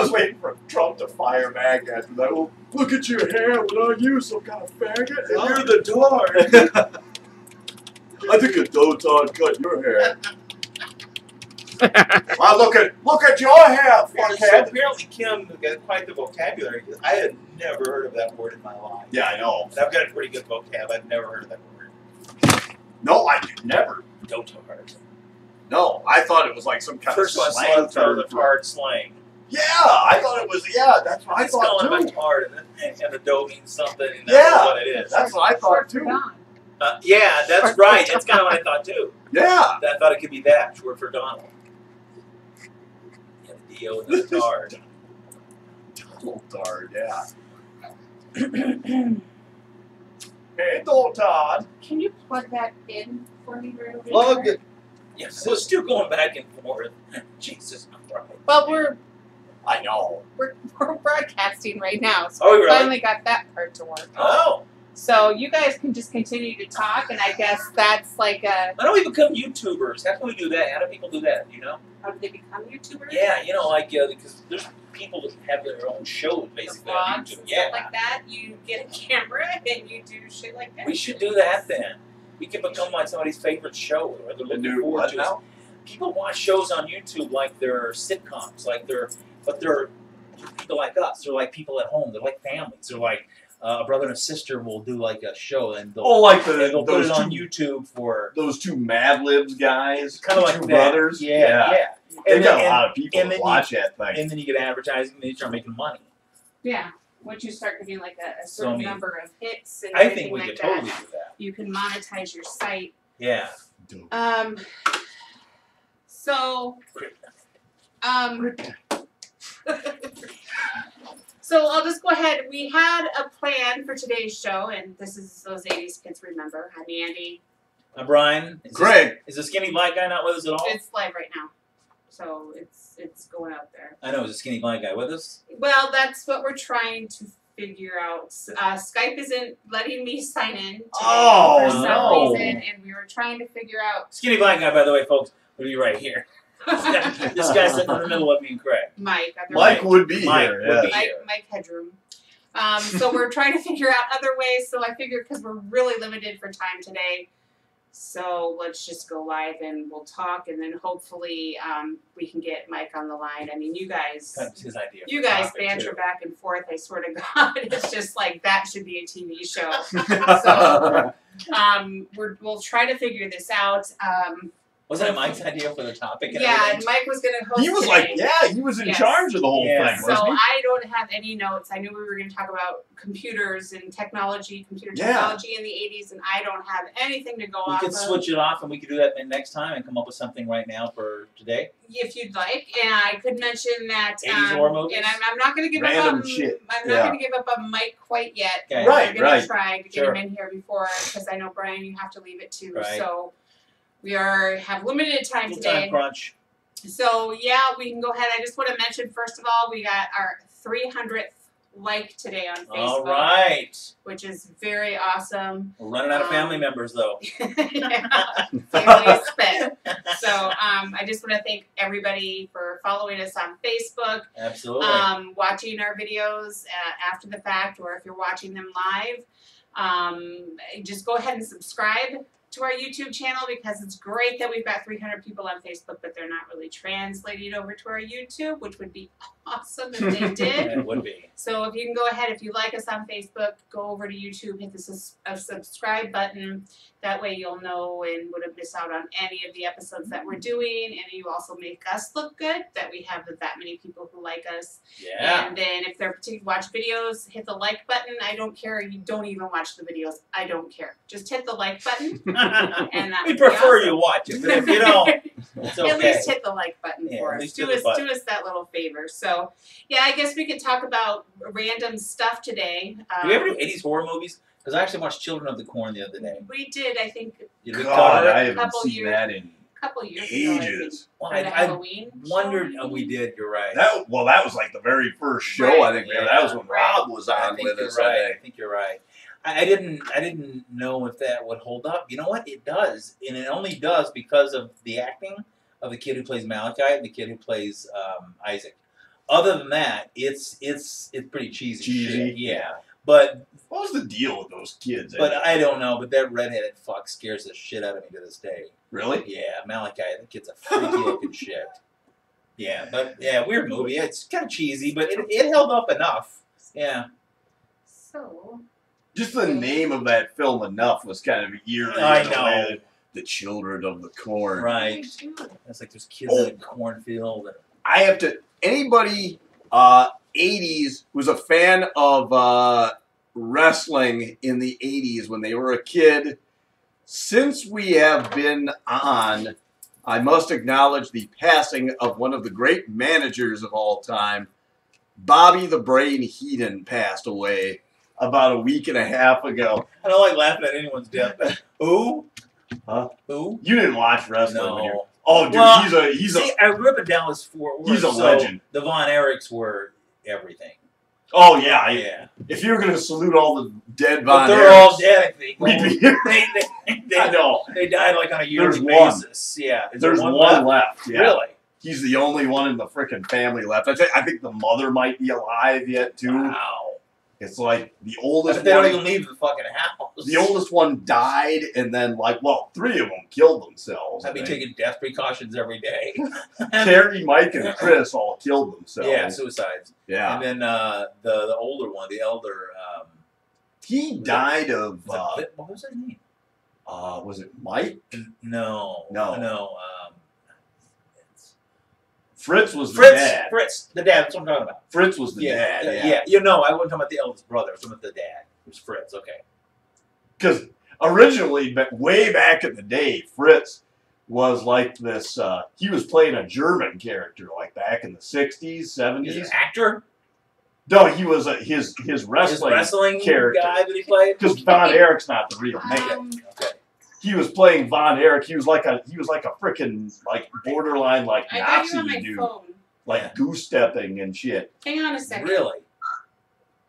was waiting for Trump to fire back at me. Like, well, look at your hair. What are you, some kind of faggot? And you're the dog. I think a dotard cut your hair. Well, look at your hair, fuckhead. So apparently Kim got quite the vocabulary. I had never heard of that word in my life. Yeah, I know. And I've got a pretty good vocab. I've never heard of that word. No, I never. Dotard. No, I thought it was like some kind First of one slang term. the tard slang. Yeah, I thought it was. Yeah, that's what I It's thought calling too. it a tard, and the dough means something. And Yeah, that's what it is. That's what I thought too. Yeah, that's right. That's kind of what I thought too. Yeah. I thought it could be that short for Donald. Yeah, the D-O and the tard. Dotard, yeah. Hey, dotard. Can you plug that in for me, real quick? Plug it. Yes, we're still going back and forth. Jesus Christ. Well, we're broadcasting right now, so Oh, we really? finally got that part to work. Oh. So you guys can just continue to talk, and I guess that's like a. Why don't we become YouTubers? How can we do that? How do people do that? You know? How do they become YouTubers? Yeah, you know, like because there's people that have their own shows The basically on vlogs YouTube. and Yeah, stuff like that. You get a camera and you do shit like that. we should do that then. We can become like somebody's favorite show, or they're looking forward to. now? People watch shows on YouTube like they're sitcoms, but they're people like us. They're like people at home. They're like families. They're like a brother and a sister will do like a show, and they'll, Like they'll put those it on two, YouTube for those two Mad Libs guys, kind of like two that. brothers. Yeah. They And got then- a lot of people and that then watch that thing. And then you get advertising, and then you start making money. Yeah. Once you start getting like a So, certain I mean, number of hits and I everything think we like could that, totally do that. you can monetize your site. Yeah. So so I'll just go ahead. We had a plan for today's show, and this is those 80s kids remember. I'm Andy. I'm Brian. Greg. Is the skinny black guy not with us at all? It's live right now, so it's going out there. I know. Is the skinny black guy with us? Well, that's what we're trying to figure out. Skype isn't letting me sign in today Oh, for some no. reason, and we were trying to figure out Skinny black guy, by the way, folks, would be right here. This guy's sitting in the middle of me and Craig. Mike. Mike would be Mike here. would Yeah. be- Mike Headroom. So we're trying to figure out other ways. So I figured because we're really limited for time today, so let's just go live and we'll talk, and then hopefully we can get Mike on the line. I mean, you guys, That's his idea. you for guys topic, banter too. back and forth. I swear to God, it's just like that should be a TV show. So we'll try to figure this out. Was that Mike's idea for the topic? And Yeah, everything? and Mike was going to host He was today. like, yeah, he was in Yes. charge of the whole Yeah. thing, So wasn't he? I don't have any notes. I knew we were going to talk about computers and technology, computer Yeah. technology in the 80s, and I don't have anything to go We off could of. switch it off, and we could do that next time and come up with something right now for today. If you'd like, and I could mention that. 80s horror movies? And I'm not going to give Random up on. shit. I'm not Yeah. going to give up on Mike quite yet. Okay. Right, We're going right. to try to get Sure. him in here before, because I know Brian, you have to leave it too. Right. So we have limited time Little today. time crunch. So yeah, we can go ahead. I just want to mention first of all, we got our 300th like today on Facebook, All right. which is very awesome. We're running out of family members, though. Yeah, family is spent. So I just want to thank everybody for following us on Facebook, Absolutely. watching our videos after the fact, or if you're watching them live. Just go ahead and subscribe to our YouTube channel, because it's great that we've got 300 people on Facebook, but they're not really translating over to our YouTube, which would be awesome if they did. It would be. So if you can go ahead, if you like us on Facebook, go over to YouTube, hit the subscribe button. That way you'll know and wouldn't miss out on any of the episodes that we're doing. And you also make us look good that we have that many people who like us. Yeah. And then if they're to watch videos, hit the like button. I don't care. You don't even watch the videos. I don't care. Just hit the like button. And that We would be prefer awesome. you watch it, but if you don't, it's okay. At least hit the like button Yeah, for at us. least Do hit the us button. that little favor. So, yeah, I guess we could talk about random stuff today. Do we ever do 80s horror movies? Because I actually watched Children of the Corn the other day. We did, I think, Did we God, cover I it? haven't Couple seen years- that in a couple years ago. I think, ages. Well, for the I Halloween wondered. show, Oh, we did. You're right. That was like the very first show Right. I think. Yeah. That was when Right. Rob was I on think with you're us. right. I I think you're right. I didn't know if that would hold up. You know what? It does, and it only does because of the acting of the kid who plays Malachi and the kid who plays Isaac. other than that, it's pretty cheesy. Shit. Yeah. Yeah. But What was the deal with those kids? but I don't know. But that redheaded fuck scares the shit out of me to this day. Really? Yeah, Malachi, that kid's a freaky looking shit. Yeah, but yeah, weird movie. It's kind of cheesy, but it held up enough. Yeah. So. Just the name of that film enough was kind of eerie. I in a way know. that The Children of the Corn. Right. It's like there's kids in a cornfield. And... I have to. Anybody 80s who's a fan of wrestling in the 80s when they were a kid. Since we have been on, I must acknowledge the passing of one of the great managers of all time. Bobby the Brain Heenan passed away about a week and a half ago. I don't like laughing at anyone's death. Who? Huh? Who? You didn't watch wrestling when you're... No. Oh, dude, Well, he's a I grew up in Dallas Fort Worth. He's a so legend. The Von Erichs were everything. Oh yeah, Yeah. If you were gonna salute all the dead But Von they're all Erichs, dead, I think. we'd be here. They I know. They died like on a yearly There's one. basis. Yeah. Is There's there one left. Yeah. Really? He's the only one in the frickin' family left. I think the mother might be alive yet too. Wow. It's like the But oldest they don't one. even leave the fucking house. The oldest one died, and then three of them killed themselves. I'd be taking death precautions every day. Carrie, Mike, and Chris all killed themselves. Yeah, suicides. Yeah. And then the older one, the elder. He died of. What was his name? Was it Mike? No. Fritz was the Fritz. dad. Fritz, the dad. That's what I'm talking about. Fritz was the dad. Yeah. You know, I wasn't talking about the eldest brother. I was talking about the dad. It was Fritz. Okay. Because originally, way back in the day, Fritz was like this. He was playing a German character, like back in the 60s, 70s. He's an actor? No, he was his wrestling character. Guy that he played? Because Von Erich's not the real name. Okay. He was playing Von Erich. He was like a freaking borderline I got you Nazi on my dude, phone. like goose stepping and shit. Hang on a second. Really?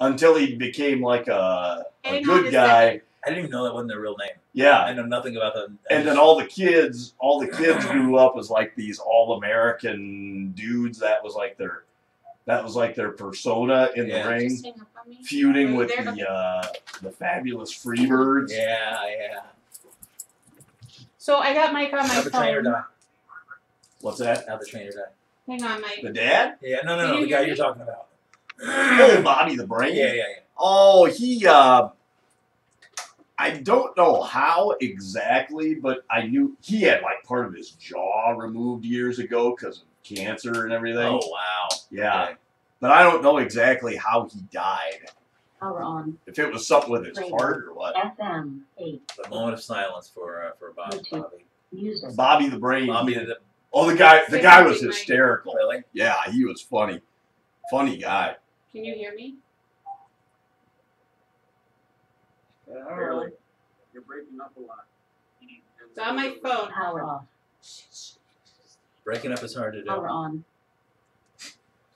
Until he became like a Hang on good a guy. second. I didn't even know that wasn't their real name. Yeah. I know nothing about them. And then all the kids grew up as like these all-American dudes. That was like their persona in the ring, Just hang up on me. feuding Are with you there? the fabulous Freebirds. Yeah. So I got Mike on my How the trainer phone. die? What's that? How the trainer die? Hang on, Mike. The dad? Yeah, no, Can you the hear guy me? you're talking about. Oh, Bobby the Brain? Yeah. Oh, he, I don't know how exactly, but I knew he had like part of his jaw removed years ago because of cancer and everything. Oh, wow. Yeah. Okay. But I don't know exactly how he died. Power on. If it was something with his heart or what. FM 8. The moment of silence for Bobby. Music. Bobby the Brain. Bobby, The guy Say was something, Mike. hysterical. really? Yeah, he was funny. Funny guy. Can you hear me? Barely. You're breaking up a lot. It's on my phone. Power off. Breaking up is hard to do. Power on.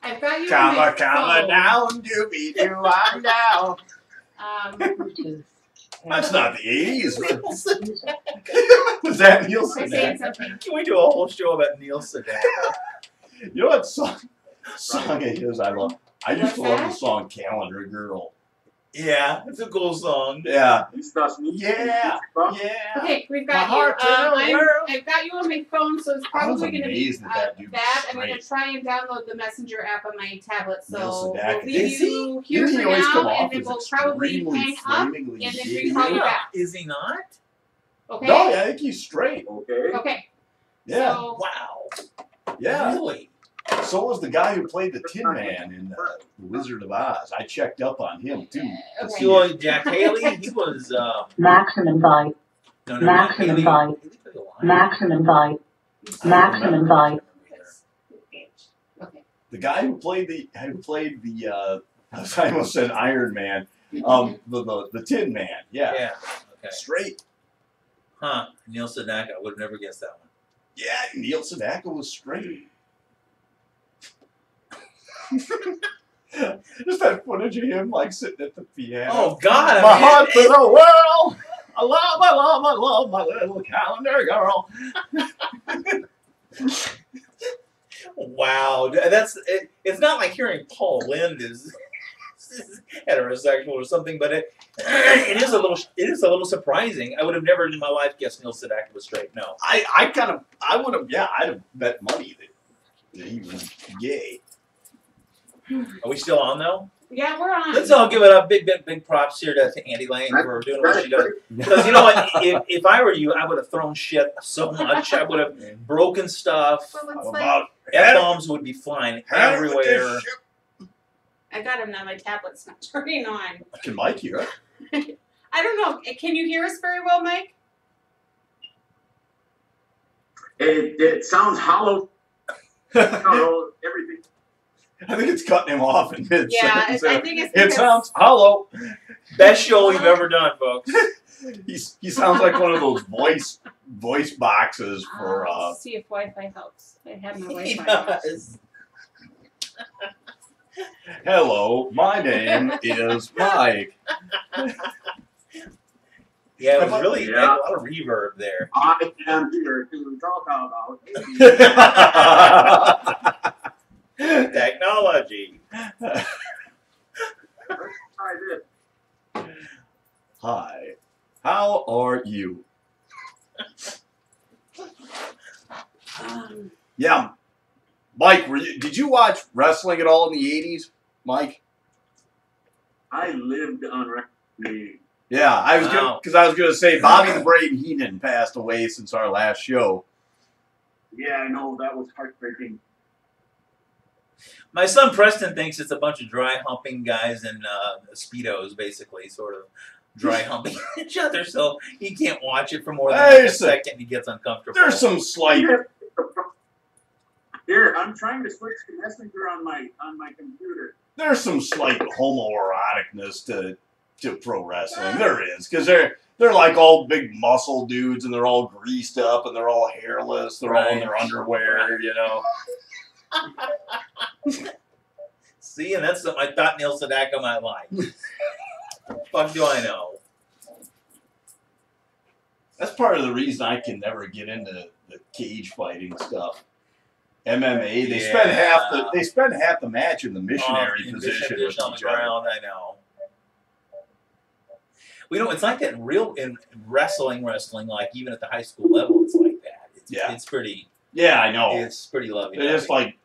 I've got you on my phone. down, doobie doo, I'm down. Bluetooth. That's not the 80s. Music. Was that Neil I'm saying Sedaka? something. Can we do a whole show about Neil Sedaka? You know what song of his I love? I used to What's love that? the song Calendar Girl. Yeah, it's a cool song. Yeah. Yeah. Okay, we've My got heart's you. in a whirl. I've got you on my phone, so it's I was probably going to be amazed that dude was bad. I'm going to straight. try and download the Messenger app on my tablet, so Neil we'll Sedaka. leave Is you here Didn't for he always come now, off and then as we'll probably extremely hang up, flamingly and then we gay? can call you back. Is he not? Okay? No, yeah, I think he's straight. Okay. Okay. Yeah. So, Wow. Yeah. Really? So was the guy who played the Tin Man in The Wizard of Oz. I checked up on him, too. to Okay. see You if- know, Jack Haley, he was. Maximum bite. No, Maximum Haley- bite. Haley played a lion. Maximum bite. Maximum bite. okay. The guy who played the I almost said Iron Man, the Tin Man. Yeah. Yeah. Okay. Straight. Huh. Neil Sedaka. I would have never guessed that one. Yeah, Neil Sedaka was straight. Just that footage of him like sitting at the piano. Oh God! my I mean, heart's in a whirl. I love my little calendar girl. Wow, it's not like hearing Paul Lynde is heterosexual or something, but it is a little surprising. I would have never in my life guessed Neil Sedaka was straight. No, I would have, yeah, I'd have bet money that he was gay. are we still on though? Yeah, we're on. Let's all give it up. Big props here to Andy Lane for doing what she does. Because you know what, if I were you, I would have thrown shit so much. I would have broken stuff. Well, it's How like, about F-bombs would be flying everywhere. I got him now. My tablet's not turning on. Can Mike hear it? I don't know. Can you hear us very well, Mike? It sounds hollow. Hollow, everything. I think it's cutting him off in mid Yeah, sentence. I think it's It because sounds hollow. Best show we've ever done, folks. He sounds like one of those voice boxes for Let's see if Wi-Fi helps. I have my He Wi-Fi. on. does. hello, my name is Mike. Yeah, it was really Yeah. had a lot of reverb there. I am here to talk about Technology. Let's try this. Hi, how are you? Yeah, Mike, did you watch wrestling at all in the 80s, Mike? I lived on wrestling. Yeah, I was Wow. gonna say Bobby the Brain Heenan passed away since our last show. Yeah, I know, that was heartbreaking. My son Preston thinks it's a bunch of dry humping guys in Speedos, basically, sort of dry humping each other, so he can't watch it for more than like a second. He gets uncomfortable. There's some slight. Here, I'm trying to switch to Messenger on my computer. There's some slight homoeroticness to pro wrestling. There is, because they're like all big muscle dudes, and they're all greased up, and they're all hairless. They're all in their underwear, you know. See, and that's something I thought Neil Sedaka might like. Fuck do I know? That's part of the reason I can never get into the cage fighting stuff. MMA, they spend half the match in the missionary In position position with on the each other. ground, I know. Well, you know, it's like that in wrestling, like even at the high school level, it's like that. It's pretty. Yeah, I know. It's pretty lovely. They're just like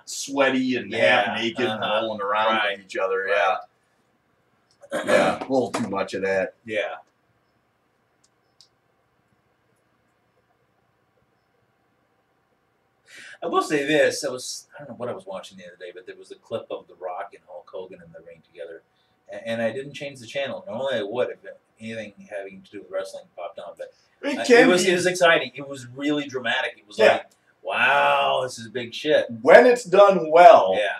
sweaty and half naked and rolling around with each other. Yeah. Yeah, a little too much of that. Yeah. I will say this: I don't know what I was watching the other day, but there was a clip of The Rock and Hulk Hogan in the ring together, and I didn't change the channel. Normally I would if anything having to do with wrestling popped on, but it was exciting. It was really dramatic. It was like, wow, this is big shit. When it's done well, Yeah.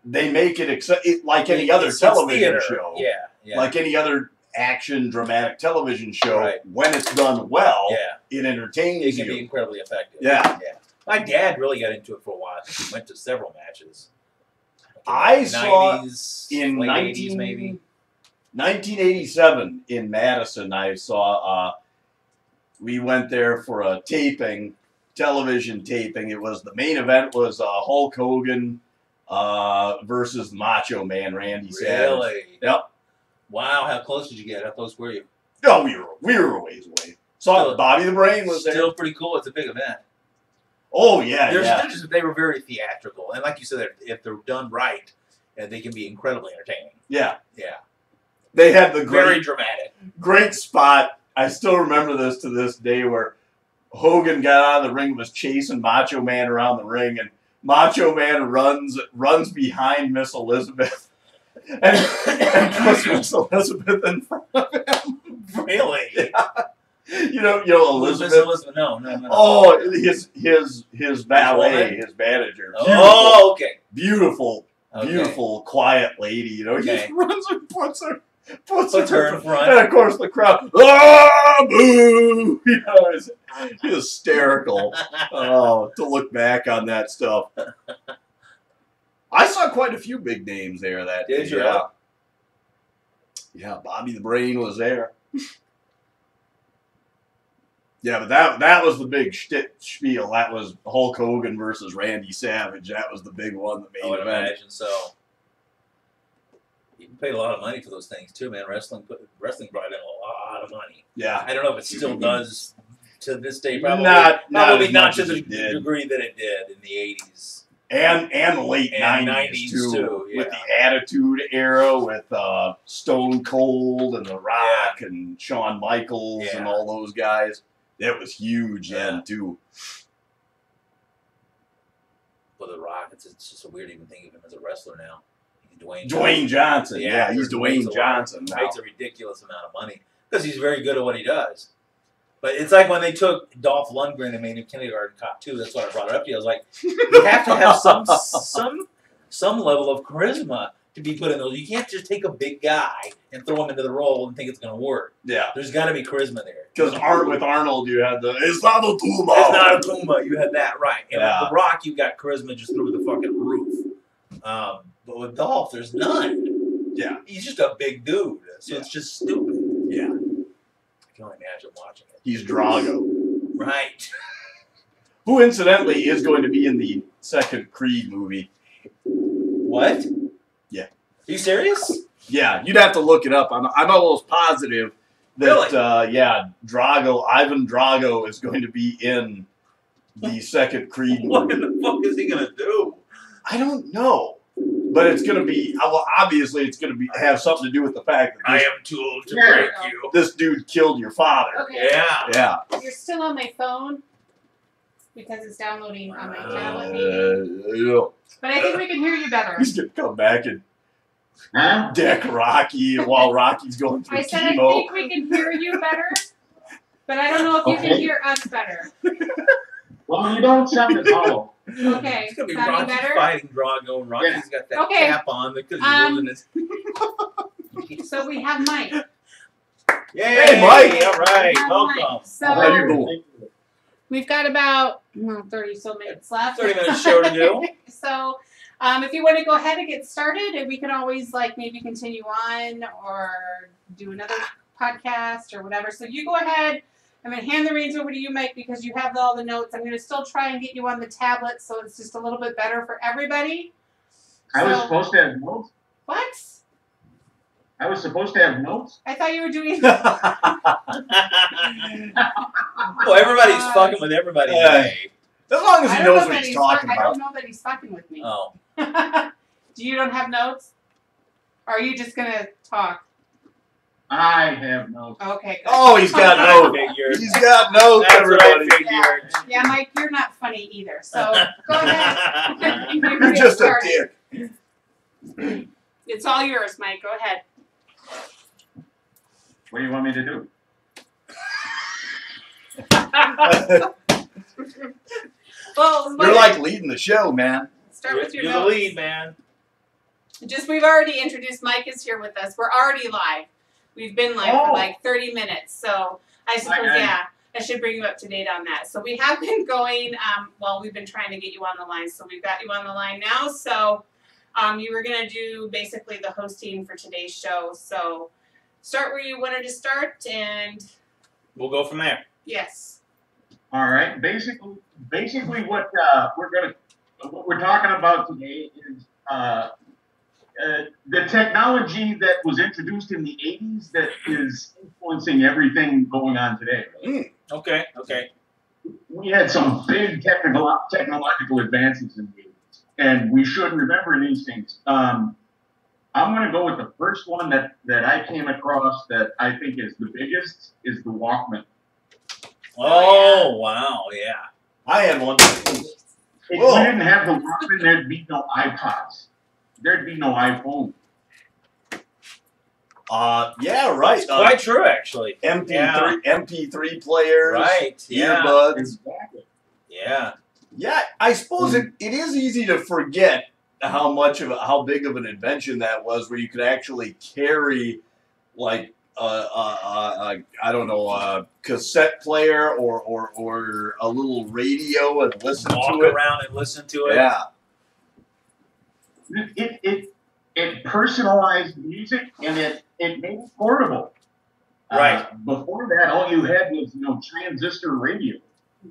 they make it like any other television theater. show. Yeah. Yeah. Like any other action dramatic television show, Right. when it's done well, Yeah. it entertains It can you. be incredibly effective. Yeah. Yeah. My dad really got into it for a while. He went to several matches. I saw 90s, in late 80s maybe. 1987 in Madison, I saw, we went there for a television taping. It was, the main event was Hulk Hogan versus Macho Man Randy Savage. Really? Yep. Wow, how close did you get? How close were you? No, we were a ways away. Saw Still- Bobby the Brain was there. Still pretty cool. It's a big event. Oh yeah, They were very theatrical, and like you said, if they're done right, they can be incredibly entertaining. yeah. Yeah, They had the very dramatic. great spot. I still remember this to this day, where Hogan got out of the ring, was chasing Macho Man around the ring, and Macho Man runs behind Miss Elizabeth and puts Miss Elizabeth in front of him. Really? Yeah. You know Elizabeth. No. Oh, his valet, his manager. Oh, okay. Beautiful, Okay. beautiful, quiet lady. You know, Okay. he runs and puts her her in front. and of course the crowd, ah, boo! You know, it's hysterical. Oh, to look back on that stuff. I saw quite a few big names there that day. Did you? Yeah. Yeah, Bobby the Brain was there. Yeah, but that was the big spiel. That was Hulk Hogan versus Randy Savage. That was the big one, the I main would event. imagine so. You paid a lot of money for those things too, man. Wrestling brought in a lot of money. Yeah. I don't know if it still does to this day. Probably Not probably as not much to as the it did. degree that it did in the 80s. And the late And 90s, 90s too. too, With yeah. the Attitude Era, with Stone Cold and The Rock and Shawn Michaels and Yeah. all those guys. It was huge then, too. Well, The Rock, it's just so weird to even think of him as a wrestler now. He's Dwayne Johnson. Yeah, he's actor Dwayne Johnson now. Makes a ridiculous amount of money because he's very good at what he does. But it's like when they took Dolph Lundgren and made him Kindergarten Cop 2. That's why I brought it up to you. I was like, you have to have some level of charisma to be put in those. You can't just take a big guy and throw him into the role and think it's going to work. Yeah. There's got to be charisma there. Because with Arnold, you had it's not a Tuma. It's not a Puma. You had that, right. And Yeah. with The Rock, you got charisma just through the fucking roof. But with Dolph, there's none. Yeah. He's just a big dude. So it's just stupid. Yeah. I can only imagine watching it. He's Drago. Right. Who, incidentally, is going to be in the second Creed movie. What? Yeah. Are you serious? Yeah, you'd have to look it up. I'm almost positive that, Really? Ivan Drago is going to be in the second Creed What movie. in the fuck is he going to do? I don't know. But it's going to be, well, obviously it's going to have something to do with the fact that I am too old to break you. this dude killed your father. Okay. Yeah. Yeah. You're still on my phone because it's downloading on my tablet. Yeah. But I think we can hear you better. He's going to come back and Huh? deck Rocky while Rocky's going through I said I chemo. think we can hear you better, but I don't know if you can Okay. hear us better. Well, you don't sound at all. Okay, It's going to be sounding Rocky better? fighting Drago, and Rocky's got that Okay. cap on because he's losing his... So we have Mike. Yay! Hey, Mike. All right, We have welcome. Mike. How you So doing? we've got about 30 so minutes left. 30 minutes show to do. So if you want to go ahead and get started, and we can always maybe continue on or do another podcast or whatever. So you go ahead. I'm going to hand the reins over to you, Mike, because you have all the notes. I'm going to still try and get you on the tablet so it's just a little bit better for everybody. I was So- supposed to have notes. What? I was supposed to have notes. I thought you were doing. Well, everybody's fucking with everybody Yeah. today. As long as I he don't knows know what that he's he's talking I about. don't know that he's fucking with me. Oh. You don't have notes? Or are you just going to talk? I have notes. Okay, good. Oh, he's got I notes. figured. He's got notes, That's what I everybody. figured. Yeah, Mike, you're not funny either. So go ahead. You're just a dick. It's all yours, Mike. Go ahead. What do you want me to do? Well, You're like leading the show, man. start with your You're the notes. lead, man. We've already introduced Mike is here with us. We're already live. We've been live for like 30 minutes. So I suppose, I should bring you up to date on that. So we have been going, we've been trying to get you on the line. So we've got you on the line now. So you were going to do basically the hosting for today's show. So start where you wanted to start and We'll go from there. yes. All right. Basically, what we're talking about today is the technology that was introduced in the 80s that is influencing everything going on today. Okay. We had some big technological advances in the 80s, and we should remember these things. I'm going to go with the first one that I came across that I think is the biggest is the Walkman. Oh, wow, yeah. I had one. If Whoa. we didn't have the Walkman, there'd be no iPods. There'd be no iPhone. Yeah, right. Quite true, actually. MP3 players. Right, yeah. Earbuds. Exactly. Yeah. Yeah, I suppose it is easy to forget how big of an invention that was, where you could actually carry like I don't know, a cassette player or a little radio and listen Walk to it. around and listen to it. Yeah. It personalized music and it made it portable. Right. Before that, all you had was transistor radio.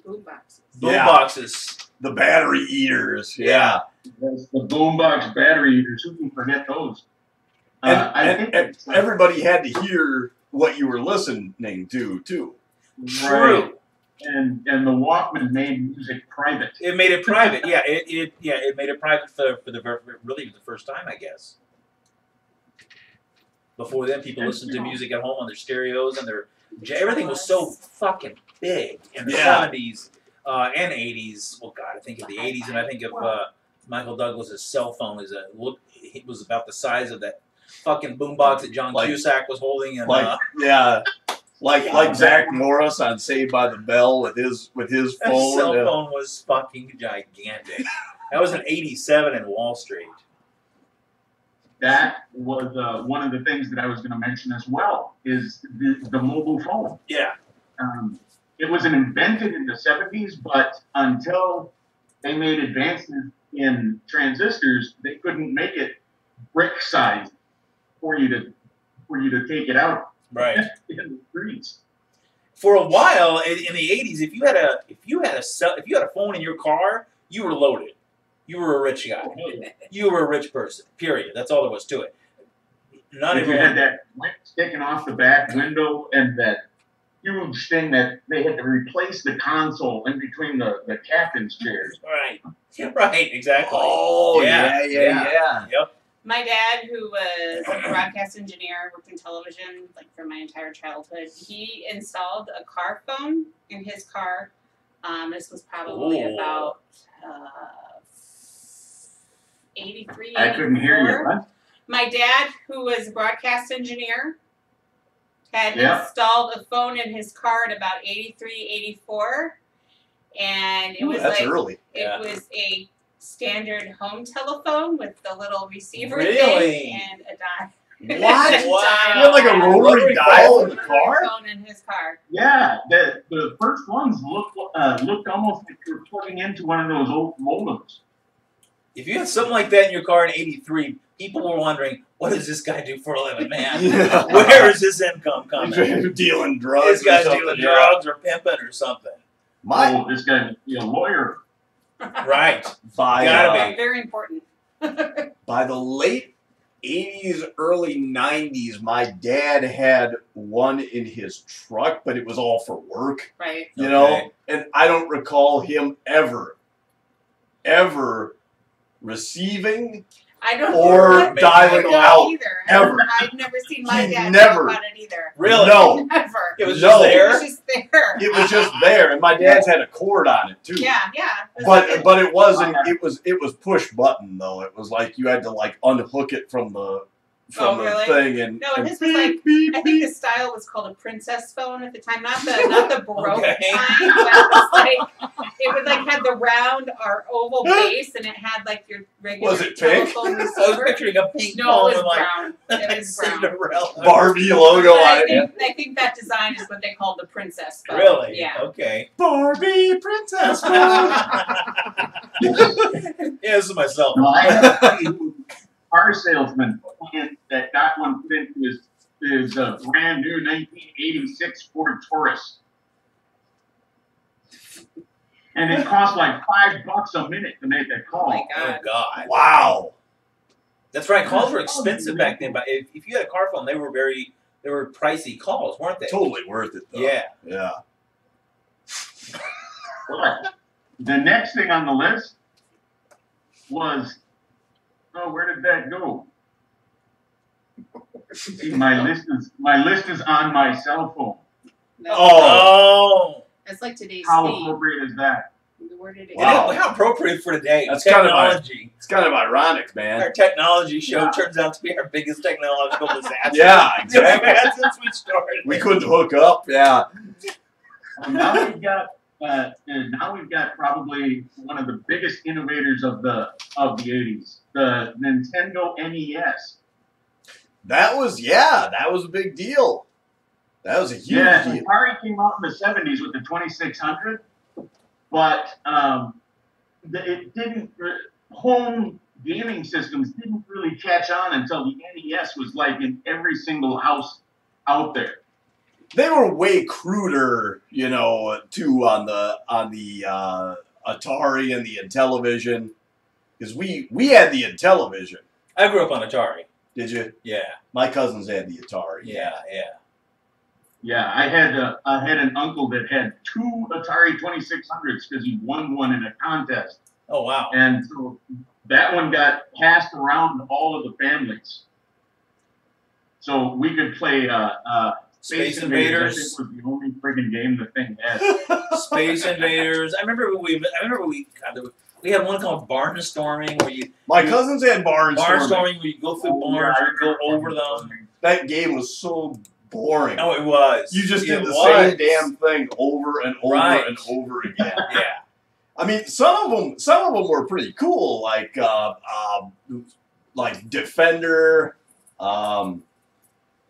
Boomboxes. Yeah. Boomboxes. The battery eaters. Yeah. That's the boombox battery eaters. Who can forget those? And everybody had to hear what you were listening to, too. True. Right. And the Walkman made music private. It made it private. Yeah. It made it private for the first time, I guess. Before then, people listened to music at home on their stereos and everything was so fucking big in the 70s and 80s. Well, God, I think of the 80s, and I think of Michael Douglas's cell phone. It was about the size of that fucking boombox that John Cusack was holding. And, like Zach Morris on Saved by the Bell with his phone. That cell phone was fucking gigantic. That was an 87 in Wall Street. That was one of the things that I was going to mention as well, is the mobile phone. Yeah. It was invented in the 70s, but until they made advances in transistors, they couldn't make it brick size for you to take it out right in the streets. For a while in the 80s, if you had a phone in your car, you were loaded. You were a rich guy. You were a rich person. Period. That's all there was to it. Not if you had that light sticking off the back window and that huge thing that they had to replace the console in between the captain's chairs. Right. Right. Exactly. Oh yeah. Yep. My dad, who was a broadcast engineer, worked in television like for my entire childhood. He installed a car phone in his car. This was probably about 83, I couldn't hear you. Huh? My dad, who was a broadcast engineer, had installed a phone in his car at about 83, 84. And it was early. It was a standard home telephone with the little receiver thing and a dial. What? Wow. You had like a rotary dial in the car? Phone in his car. Yeah, the first ones looked almost like you were plugging into one of those old modems. If you had something like that in your car in '83, people were wondering, what does this guy do for a living, man? Yeah. Where is his income coming? Dealing drugs. This guy's dealing drugs or pimping or something. This guy must be a lawyer. Right. Gotta be. Very important. By the late 80s, early 90s, my dad had one in his truck, but it was all for work. Right. You know? And I don't recall him ever receiving or dialing out either. ever. I've never seen my dad never. talk about it either. Really? No. Never. It was just there? It was just there. It was just there, and my dad's had a cord on it too. Yeah. But it wasn't. It was push button though. It was like you had to like unhook it from the thing and no, and his was like I think the style was called a princess phone at the time, not the Baroque kind, but it was like had the round or oval base and it had like your regular telephone receiver. I was picturing a pink No, it phone was brown. It was brown. Cinderella. Barbie logo on it. I think that design is what they called the princess phone. Really? Yeah. Okay. Barbie princess phone. Yeah, this is myself. No, I had a buddy who car salesman that got one put into his brand new 1986 Ford Taurus. And it cost like $5 a minute to make that call. Oh God! Wow. That's right. Calls were expensive back then, but if you had a car phone, they were pricey calls, weren't they? Totally worth it though. Yeah. But the next thing on the list was, where did that go? See, my list is on my cell phone. Oh. It's like today's How theme. appropriate is that? Where did it Wow. How appropriate for today. That's technology. It's kind of ironic, man. Our technology show turns out to be our biggest technological disaster. Yeah, exactly. Since we started. We couldn't hook up. Yeah. Now we've got probably one of the biggest innovators of the 80s, the Nintendo NES. That was a big deal. That was a huge deal. Atari came out in the 70s with the 2600, but it didn't. Home gaming systems didn't really catch on until the NES was like in every single house out there. they were way cruder, you know, too on the Atari and the Intellivision, because we had the Intellivision. I grew up on Atari. Did you? Yeah. My cousins had the Atari. Yeah. Yeah, I had an uncle that had 2 Atari 2600s because he won one in a contest, Oh wow. and so that one got passed around all of the families. So we could play Space I Invaders. think was the only friggin' game the thing had. Space Invaders. I remember we had one called Barnstorming where you My cousins had Barnstorming. Barnstorming where you go through barns, you go over them. That game was so boring. Oh, it was. You just did It the was. same damn thing over and over Right. and over again. Yeah. I mean, some of them were pretty cool, like Defender.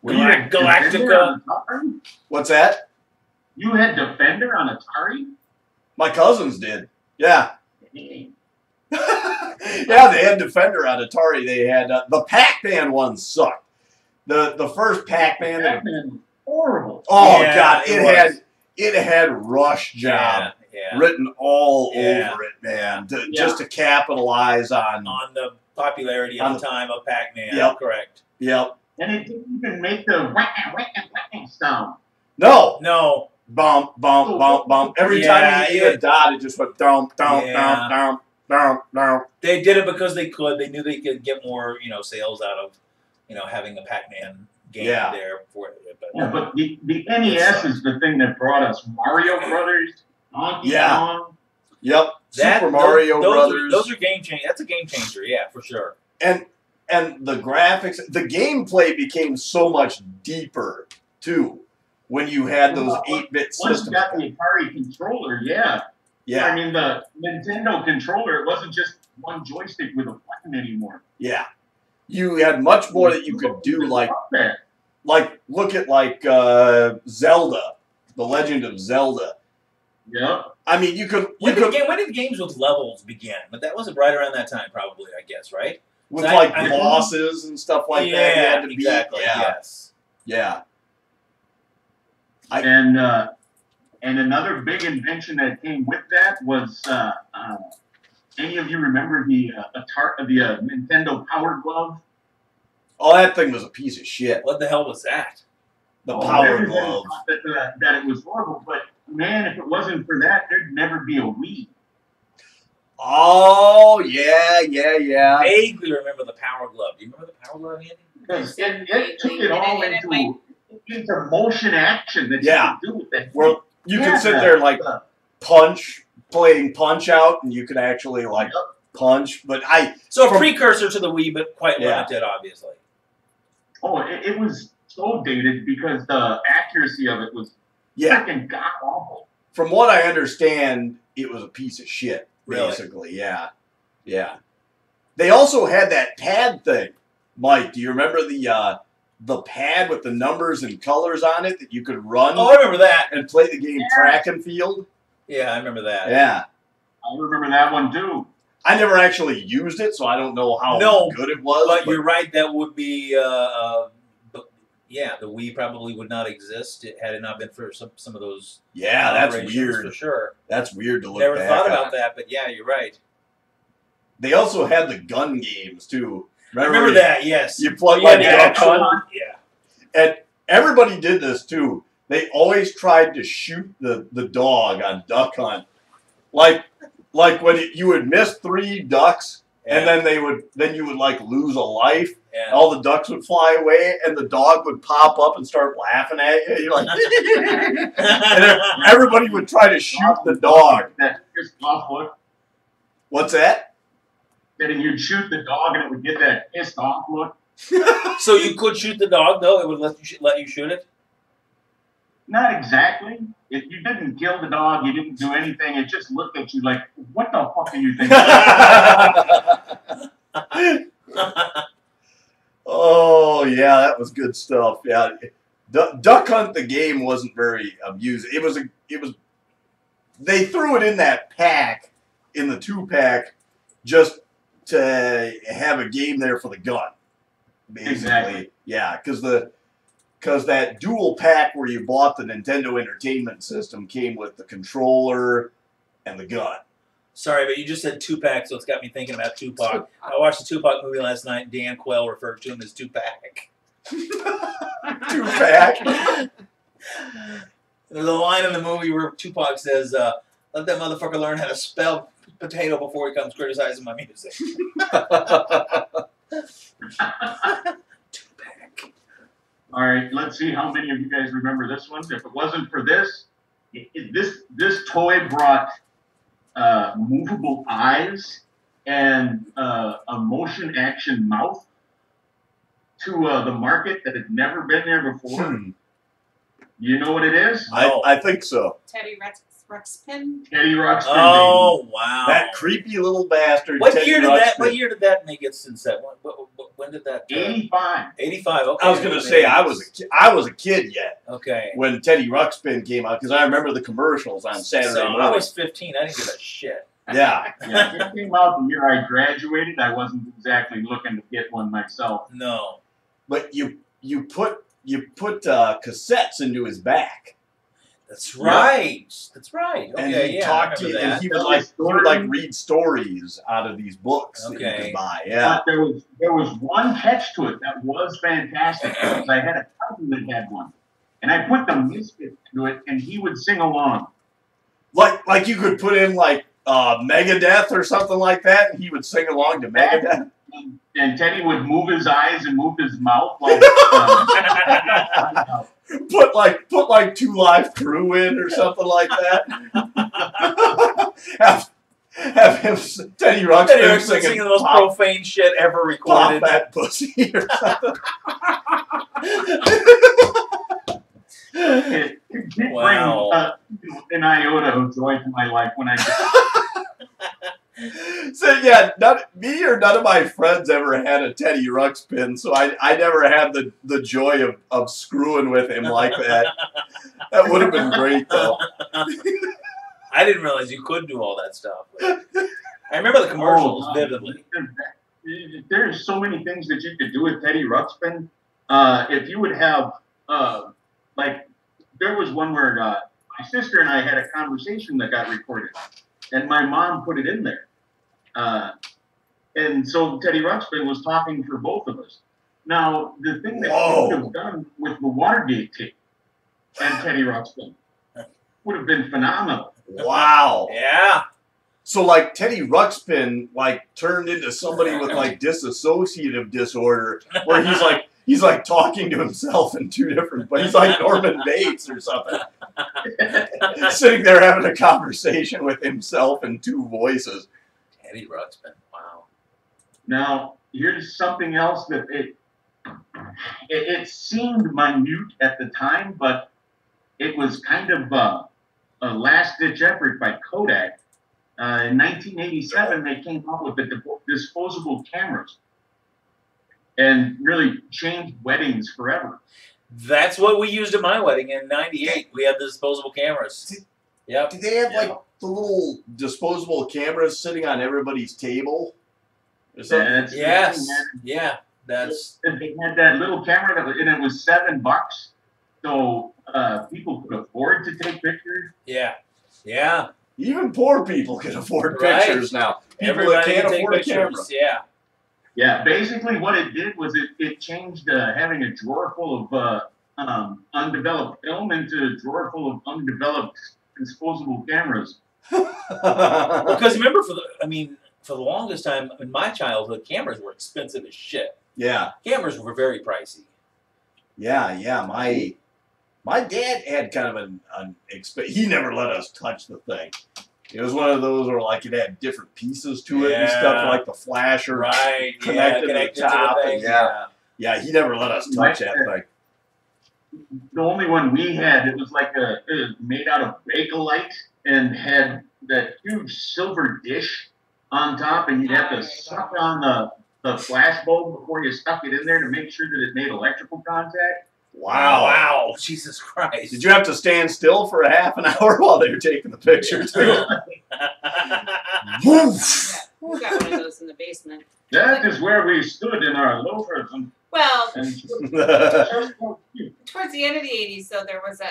You had Galactica. Defender on Atari? What's that? You had Defender on Atari? My cousins did. Yeah. Yeah, they had Defender on Atari. They had the Pac-Man one sucked. The first Pac-Man. Pac-Man was horrible. Oh Yeah, God, it it had Rush Job Yeah. written all Yeah. over it, man. Yeah. Just to capitalize on. On the popularity On at the time of Pac-Man. Yep. Correct. Yep. And it didn't even make the whack sound. No. No. Bump, bump, bump, bump. Every Yeah, time you hit a dot, it just went down, down, Yeah. down, down, down, down. They did it because they could. They knew they could get more, sales out of, having a Pac-Man game Yeah. there for it. But, Yeah, but the NES is the thing that brought us Mario Brothers, Donkey Yeah. Kong. Yep. that- Super Mario those Brothers. Those are game changers. That's a game changer, yeah, for sure. And the graphics, the gameplay became so much deeper too when you had those 8-bit Once systems. you got the Atari controller, yeah. Yeah, I mean, the Nintendo controller, it wasn't just one joystick with a button anymore. yeah. You had much more that you could do, like look at Zelda, The Legend of Zelda. Yep. I mean, you could When did games with levels begin? But that was right around that time, probably, I guess, right? with I- I- bosses and stuff like that. You had to exactly. beat. Yeah, Yes. yeah. And another big invention that came with that was any of you remember the Nintendo Power Glove? Oh, that thing was a piece of shit. What the hell was that? The Oh, Power everybody Glove. thought that it was horrible, but man, if it wasn't for that, there'd never be a Wii. Oh, yeah. Vaguely remember the Power Glove. Do you remember the Power Glove, Andy? Because it took it all into motion action that Yeah. you could do with that. Well, you Yeah, could sit there like the- playing Punch Out, and you could actually punch. But So a From- precursor to the Wii, but quite Yeah. limited, obviously. Oh, it was so dated because the accuracy of it was yeah, freaking god awful. from what I understand, it was a piece of shit. Really? Basically, yeah. They also had that pad thing, Mike. Do you remember the pad with the numbers and colors on it that you could run Oh, I remember that. and play the game track and field? Yeah, I remember that. Yeah. I remember that one too. I never actually used it, so I don't know how No, good it was. But you're right. That would be, the Wii probably would not exist had it not been for some of those. yeah, that's operations, weird. for sure. That's weird to look Never back thought on. about that, but yeah, you're right. They also had the gun games too. I remember that. Yes. You plug yeah, like the Duck actual- Hunt, Yeah. and everybody did this too. They always tried to shoot the dog on Duck Hunt, like when you would miss 3 ducks, and then you would like lose a life. Yeah. All the ducks would fly away, and the dog would pop up and start laughing at you. You're like, and then everybody would try to shoot the dog. That pissed off look. What's that? Then you'd shoot the dog and it would get that pissed off look. So you could shoot the dog, though. It would let you shoot it. Not exactly. If you didn't kill the dog, you didn't do anything. It just looked at you like, what the fuck are you thinking? Oh yeah, that was good stuff. Yeah, Duck Hunt the game wasn't very amusing. It was. They threw it in that pack, in the 2-pack, just to have a game there for the gun. Basically, Exactly. yeah, because because that dual pack where you bought the Nintendo Entertainment System came with the controller and the gun. Sorry, but you just said Tupac, so it's got me thinking about Tupac. I watched the Tupac movie last night. Dan Quayle referred to him as Tupac. Tupac. There's a line in the movie where Tupac says, "Let that motherfucker learn how to spell potato before he comes criticizing my music." Tupac. All right, let's see how many of you guys remember this one. If it wasn't for this, this toy brought movable eyes and a motion action mouth to the market that had never been there before. You know what it is? I think so. Teddy Ruxpin. Teddy Ruxpin. Oh wow! That creepy little bastard. What Teddy year did Ruxpin. that? What year did that make its inset? When did that? 85. 85. Okay. I was gonna say I was a kid yet Okay. when Teddy Ruxpin came out because I remember the commercials on Saturday So morning. I was 15. I didn't give a shit. Yeah. Yeah, it came out the year I graduated. I wasn't exactly looking to get one myself. No. But you put cassettes into his back. That's right. That's right. Okay. And he yeah, talked I to you, remember and he that. would read stories out of these books that you Okay. could buy. Yeah. But there was one catch to it that was fantastic because I had a cousin that had one, and I put the Misfits to it, and he would sing along. Like you could put in like Megadeth or something like that, and he would sing along to Megadeth. And Teddy would move his eyes and move his mouth like. Put like 2 Live Crew in or something like that. have him Teddy Ruxpin singing the most profane shit ever recorded. Pop that pussy or something. It did Wow. bring an iota of joy to my life when I did. So yeah, me or none of my friends ever had a Teddy Ruxpin, so I never had the joy of screwing with him like that. That would have been great though. I didn't realize you could do all that stuff. I remember the commercials vividly. There's so many things that you could do with Teddy Ruxpin. If you would have, like, there was one where my sister and I had a conversation that got recorded, and my mom put it in there. And so Teddy Ruxpin was talking for both of us. Now, the thing that you could have done with the Watergate tape and Teddy Ruxpin would have been phenomenal. Wow. Yeah. So like Teddy Ruxpin like turned into somebody with like dissociative disorder, where he's like talking to himself in 2 different, but he's like Norman Bates or something, sitting there having a conversation with himself in 2 voices. Teddy Ruxpin. Wow. Now, here's something else that it seemed minute at the time, but it was kind of a last-ditch effort by Kodak. In 1987, they came up with the disposable cameras and really changed weddings forever. That's what we used at my wedding in '98. We had the disposable cameras. Yep. Did they have like the little disposable cameras sitting on everybody's table? Or something? That's the Yes. thing, man. Yeah. That's. They had that little camera, and it was $7, so people could afford to take pictures. Yeah. Yeah. Even poor people can afford Right. pictures now. People Everybody that can't can take afford a pictures. camera. Yeah. Yeah, basically what it did was it changed having a drawer full of undeveloped film into a drawer full of undeveloped disposable cameras. Because remember, for the longest time in my childhood, cameras were expensive as shit. Yeah. Cameras were very pricey. Yeah. My dad had kind of he never let us touch the thing. It was one of those where like it had different pieces to it and stuff, Yeah. like the flasher Right. connected yeah. to the top. thing. And yeah, he never let us touch that thing. The only one we had, it was like it was made out of Bakelite and had that huge silver dish on top, and you'd have to suck on the flash bulb before you stuck it in there to make sure that it made electrical contact. Wow. Jesus Christ. Did you have to stand still for a half an hour while they were taking the picture too? Woof. We got one of those in the basement. That is where we stood in our loafers and Well, just towards the end of the 80s, so there was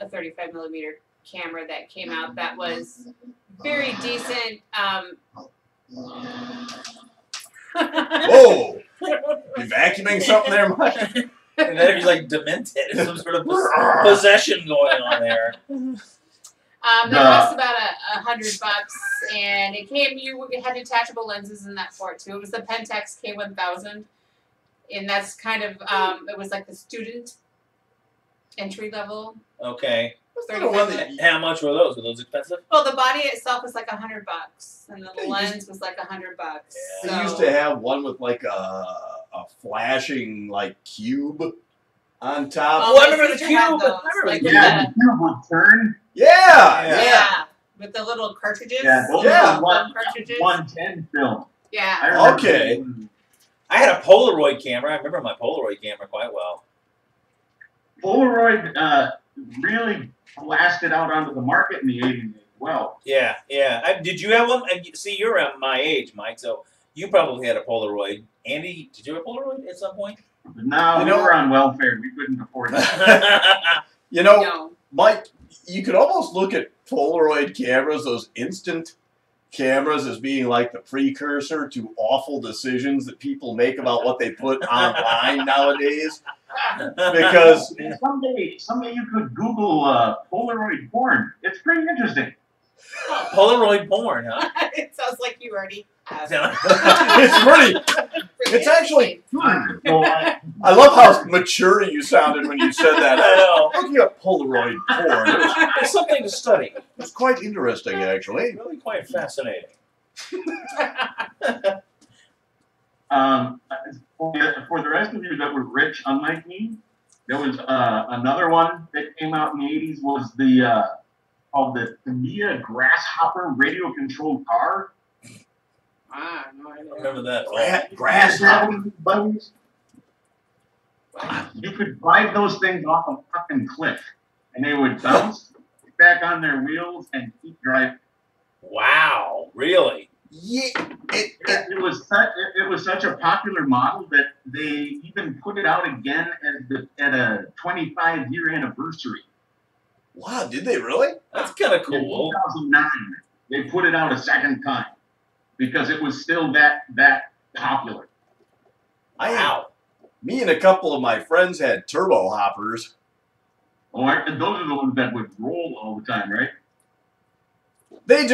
a 35 millimeter camera that came out that was very decent. Whoa! You vacuuming something there, Mike? And then he's like demented. There's some sort of possession going on there. They cost about $100, and it came. You had detachable lenses in that for it too. It was the Pentax K1000, and that's kind of it was like the student entry level. Okay. How much were those? Were those expensive? Well, the body itself was like $100, and the lens was like $100. They So, used to have one with like a flashing like cube on top. Oh, I remember the sister had cube. those, I remember like the with Yeah, the- the cube would turn. Yeah. with the little cartridges. Yeah, those Yeah. were Film cartridges. 110 film. Yeah. I remember Okay. those. I had a Polaroid camera. I remember my Polaroid camera quite well. Polaroid really blasted out onto the market in the 80s as well. Yeah, yeah. Did you have one? See, you're around my age, Mike, so you probably had a Polaroid. Andy, did you have a Polaroid at some point? But now You we know- were on welfare. We couldn't afford that. You know, No. Mike, you could almost look at Polaroid cameras, those instant cameras, as being like the precursor to awful decisions that people make about what they put online nowadays. Because Someday you could Google Polaroid porn. It's pretty interesting. Polaroid porn, huh? It sounds like you already have. it's pretty. It's actually. So I, I love how mature you sounded when you said that. I know. Looking at Polaroid porn. It's something to study. It's quite interesting, actually. Really quite fascinating. for the rest of you that were rich, unlike me, there was another one that came out in the 80s was the called the Tamiya Grasshopper radio controlled car. Ah, no I idea. remember that. Grasshopper. Buddies. You could drive those things off a fucking cliff, and they would bounce back on their wheels and keep driving. Wow, really? Yeah. It was such a popular model that they even put it out again at a 25-year anniversary. Wow, did they really? That's kind of In cool. 2009, they put it out a second time because it was still that popular. Wow. Me and a couple of my friends had turbo hoppers. Oh, and those are the ones that would roll all the time, right? They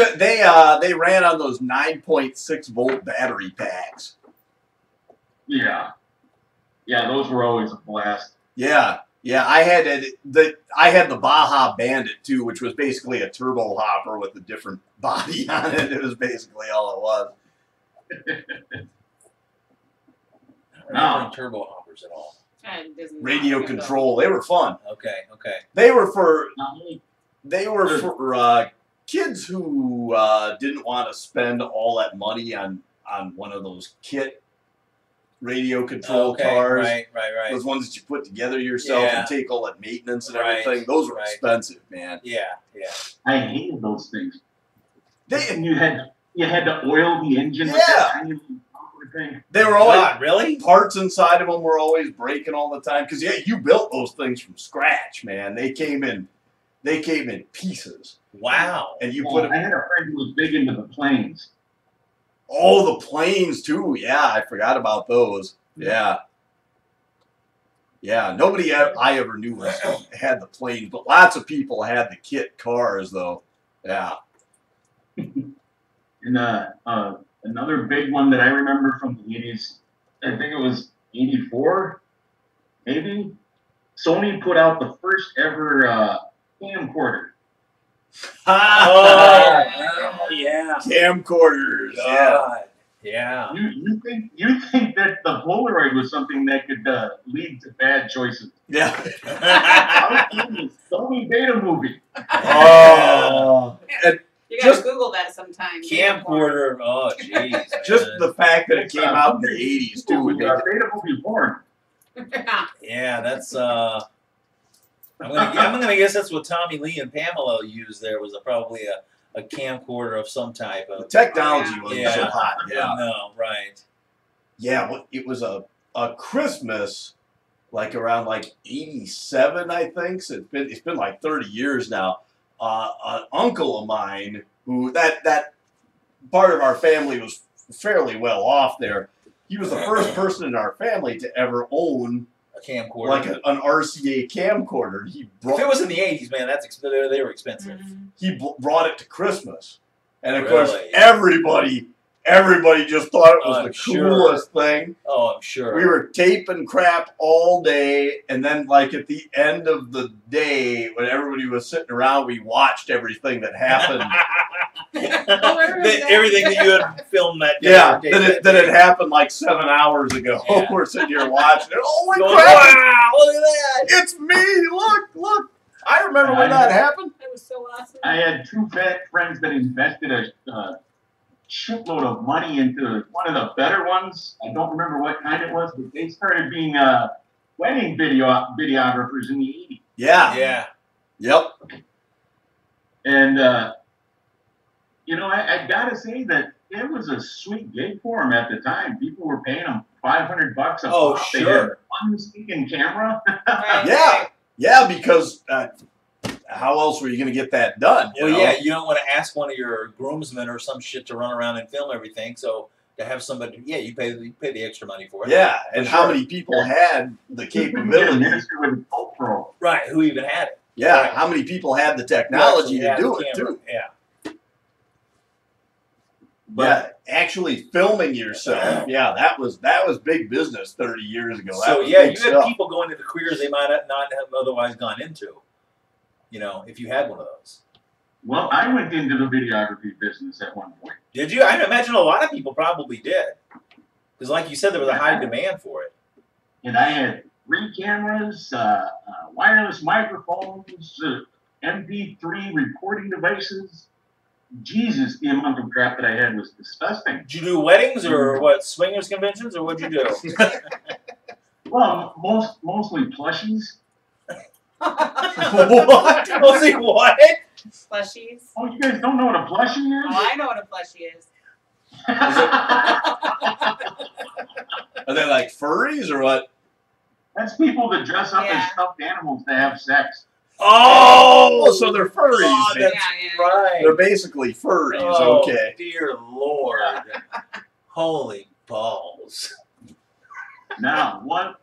ran on those 9.6 volt battery packs. Yeah. Yeah, those were always a blast. Yeah, I had the Baja Bandit too, which was basically a turbo hopper with a different body on it. It was basically all it was. I don't remember any turbo hoppers at all. It doesn't Radio matter. control. They were fun. Okay. They were for Sure. Kids who didn't want to spend all that money on one of those kit radio control cars. Right. Those ones that you put together yourself Yeah. and take all that maintenance and Right, everything. Those were right. expensive, man. Yeah. I hated those things. They And you had to oil the engine with Yeah. that tiny little thing. they were always God, really? parts inside of them were always breaking all the time because you built those things from scratch, man. They came in pieces, Wow. and you Well, put I them. had a friend who was big into the planes. Oh, the planes too. Yeah, I forgot about those. Yeah. Nobody I ever knew had the planes, but lots of people had the kit cars, though. Yeah. And another big one that I remember from the 80s, I think it was 84, maybe. Sony put out the first ever camcorder. Oh, yeah. Camcorders. Yeah. God. Yeah. You think that the Polaroid was something that could lead to bad choices? Yeah. I was thinking Sony Beta movie. Oh. And You gotta Just- Google that sometime. Camcorder. Oh, jeez. just man. the fact that it came out in the 80s, too, would make it. Beta movie porn. Yeah, that's. I'm gonna guess that's what Tommy Lee and Pamela used. There was probably a camcorder of some type. The technology wasn't Yeah. so hot. Yeah. No, right. Yeah, well, it was a Christmas like around like 87, I think. So it's been like 30 years now. An uncle of mine who that part of our family was fairly well off there. He was the first person in our family to ever own A camcorder. like an RCA camcorder. He if brought it was in the 80s, man, they were expensive. brought it to Christmas, and of course Really? everybody just thought it was I'm the sure. coolest thing. Oh, I'm sure. We were taping crap all day, and then like at the end of the day, when everybody was sitting around, we watched everything that happened. Everything that you had filmed that day. Yeah, or taped that day. it happened like 7 hours ago. Yeah. We're sitting here watching it. Holy Going, crap! wow, look at that. It's me! Look! I remember when that happened. That was so awesome. I had two friends that invested a shitload of money into one of the better ones. I don't remember what kind it was, but they started being wedding videographers in the 80s. Yeah. Yeah. Yep. And, I got to say that it was a sweet gig for them at the time. People were paying them $500 a pop. Oh, They had sure. one sneaking camera. Right, Yeah. right. Yeah, because how else were you going to get that done? You Well, know? yeah, you don't want to ask one of your groomsmen or some shit to run around and film everything. So to have somebody, you pay the extra money for it. Yeah, and For how sure. many people had the You couldn't get a capability? minister with a GoPro. Right. Who even had it? Yeah, Right. how many people had the Who technology actually to had do the it camera. too? Yeah. Yeah, actually filming yourself. Yeah, that was big business 30 years ago. That So was yeah, big you had stuff. people going into careers they might not have otherwise gone into. If you had one of those. Well, I went into the videography business at one point. Did you? I imagine a lot of people probably did. Because like you said, there was a high demand for it. And I had 3 cameras, wireless microphones, MP3 recording devices. Jesus, the amount of crap that I had was disgusting. Did you do weddings or what, swingers conventions, or what'd you do? Well, mostly plushies. What? Mostly what? Plushies. Oh, you guys don't know what a plushie Oh, is? I know what a plushie is. Are they like furries or what? That's people that dress up Yeah. as stuffed animals to have sex. Oh, so they're furries. Oh, man. that's Yeah. right. They're basically furries. Oh, Okay. dear Lord. Holy balls. Now, what?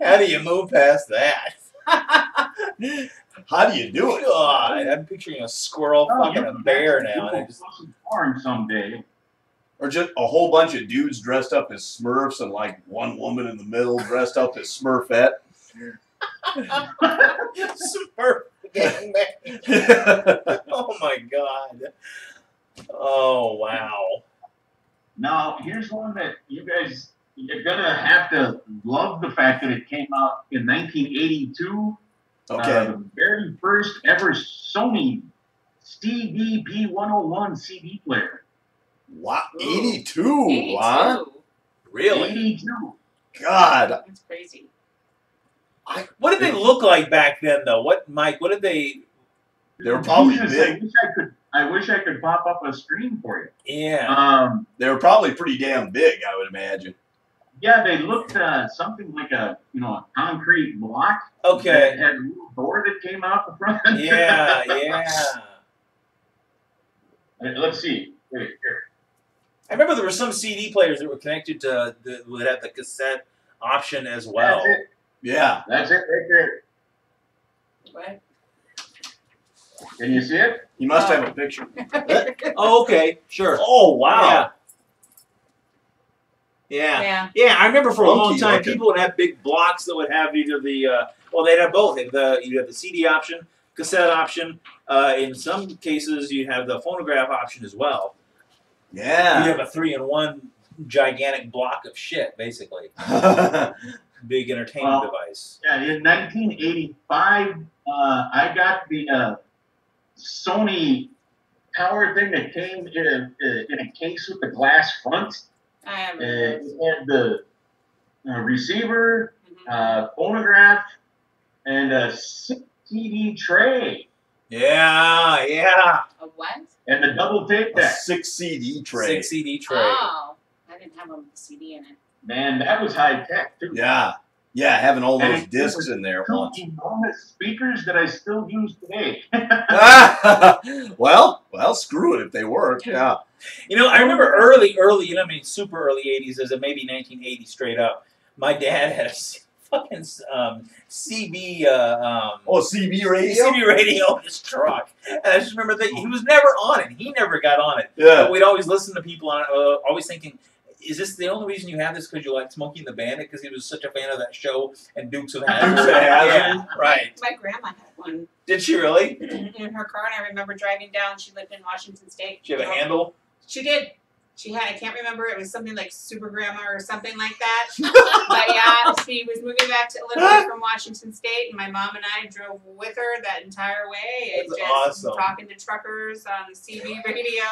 How do you move past that? How do you do it? God, I'm picturing a squirrel Oh, fucking you a can bear actually now. do And a pussy porn someday. Or just a whole bunch of dudes dressed up as Smurfs and like one woman in the middle dressed up as Smurfette. Smurf getting back. Oh my God. Oh wow. Now, here's one that you're gonna have to love the fact that it came out in 1982. Okay. The very first ever Sony CDP-101 CD player. Wow. Ooh. 82, 82. huh? Really? 82. God. That's crazy. What did they look like back then, though? What, Mike? What did they? They were probably Jesus, big. I wish I could pop up a screen for you. Yeah. They were probably pretty damn big, I would imagine. Yeah, they looked something like a concrete block. Okay. That had a little door that came out the front. Yeah. Yeah. Let's see. Wait, here. I remember there were some CD players that were connected to that would have the cassette option as well. That's it. Yeah. That's it right there. What? Can you see it? You must have a picture. Oh, okay. Sure. Oh, wow. Yeah. Yeah. Yeah, I remember for a long Funky time looking. people would have big blocks that would have either the they'd have both. You'd have the CD option, cassette option. In some cases, you'd have the phonograph option as well. Yeah. You have a 3-in-1 gigantic block of shit, basically. Big entertainment device. Yeah, in 1985, I got the Sony power thing that came in a case with the glass front. I And remember. it had the receiver, Mhm. phonograph, and a CD tray, Yeah, yeah. A what? and the double tape A deck. 6 CD tray. 6 CD tray. Oh, I didn't have one with the CD in it. Man, that was high tech too. Yeah. Yeah, having all And those it discs was in there at two once. enormous speakers that I still use today. well, screw it if they work. Yeah. You know, I remember early, you know, I mean, super early 80s, as in maybe 1980 straight up. My dad had a fucking CB, CB radio. CB radio in his truck. And I just remember that he was never on it. He never got on it. Yeah. But we'd always listen to people on it, always thinking, is this the only reason you have this because you like Smokey and the Bandit? Because he was such a fan of that show and Dukes of Hazzard. Dukes of Hazzard. Yeah, right. My grandma had one Did she really? in her car, and I remember driving down. She lived in Washington State. Did she have a handle? She did. She had, I can't remember, it was something like Super Grandma or something like that. But yeah, she was moving back to Illinois from Washington State, and my mom and I drove with her that entire way. And That's just awesome. talking to truckers on the CB radio.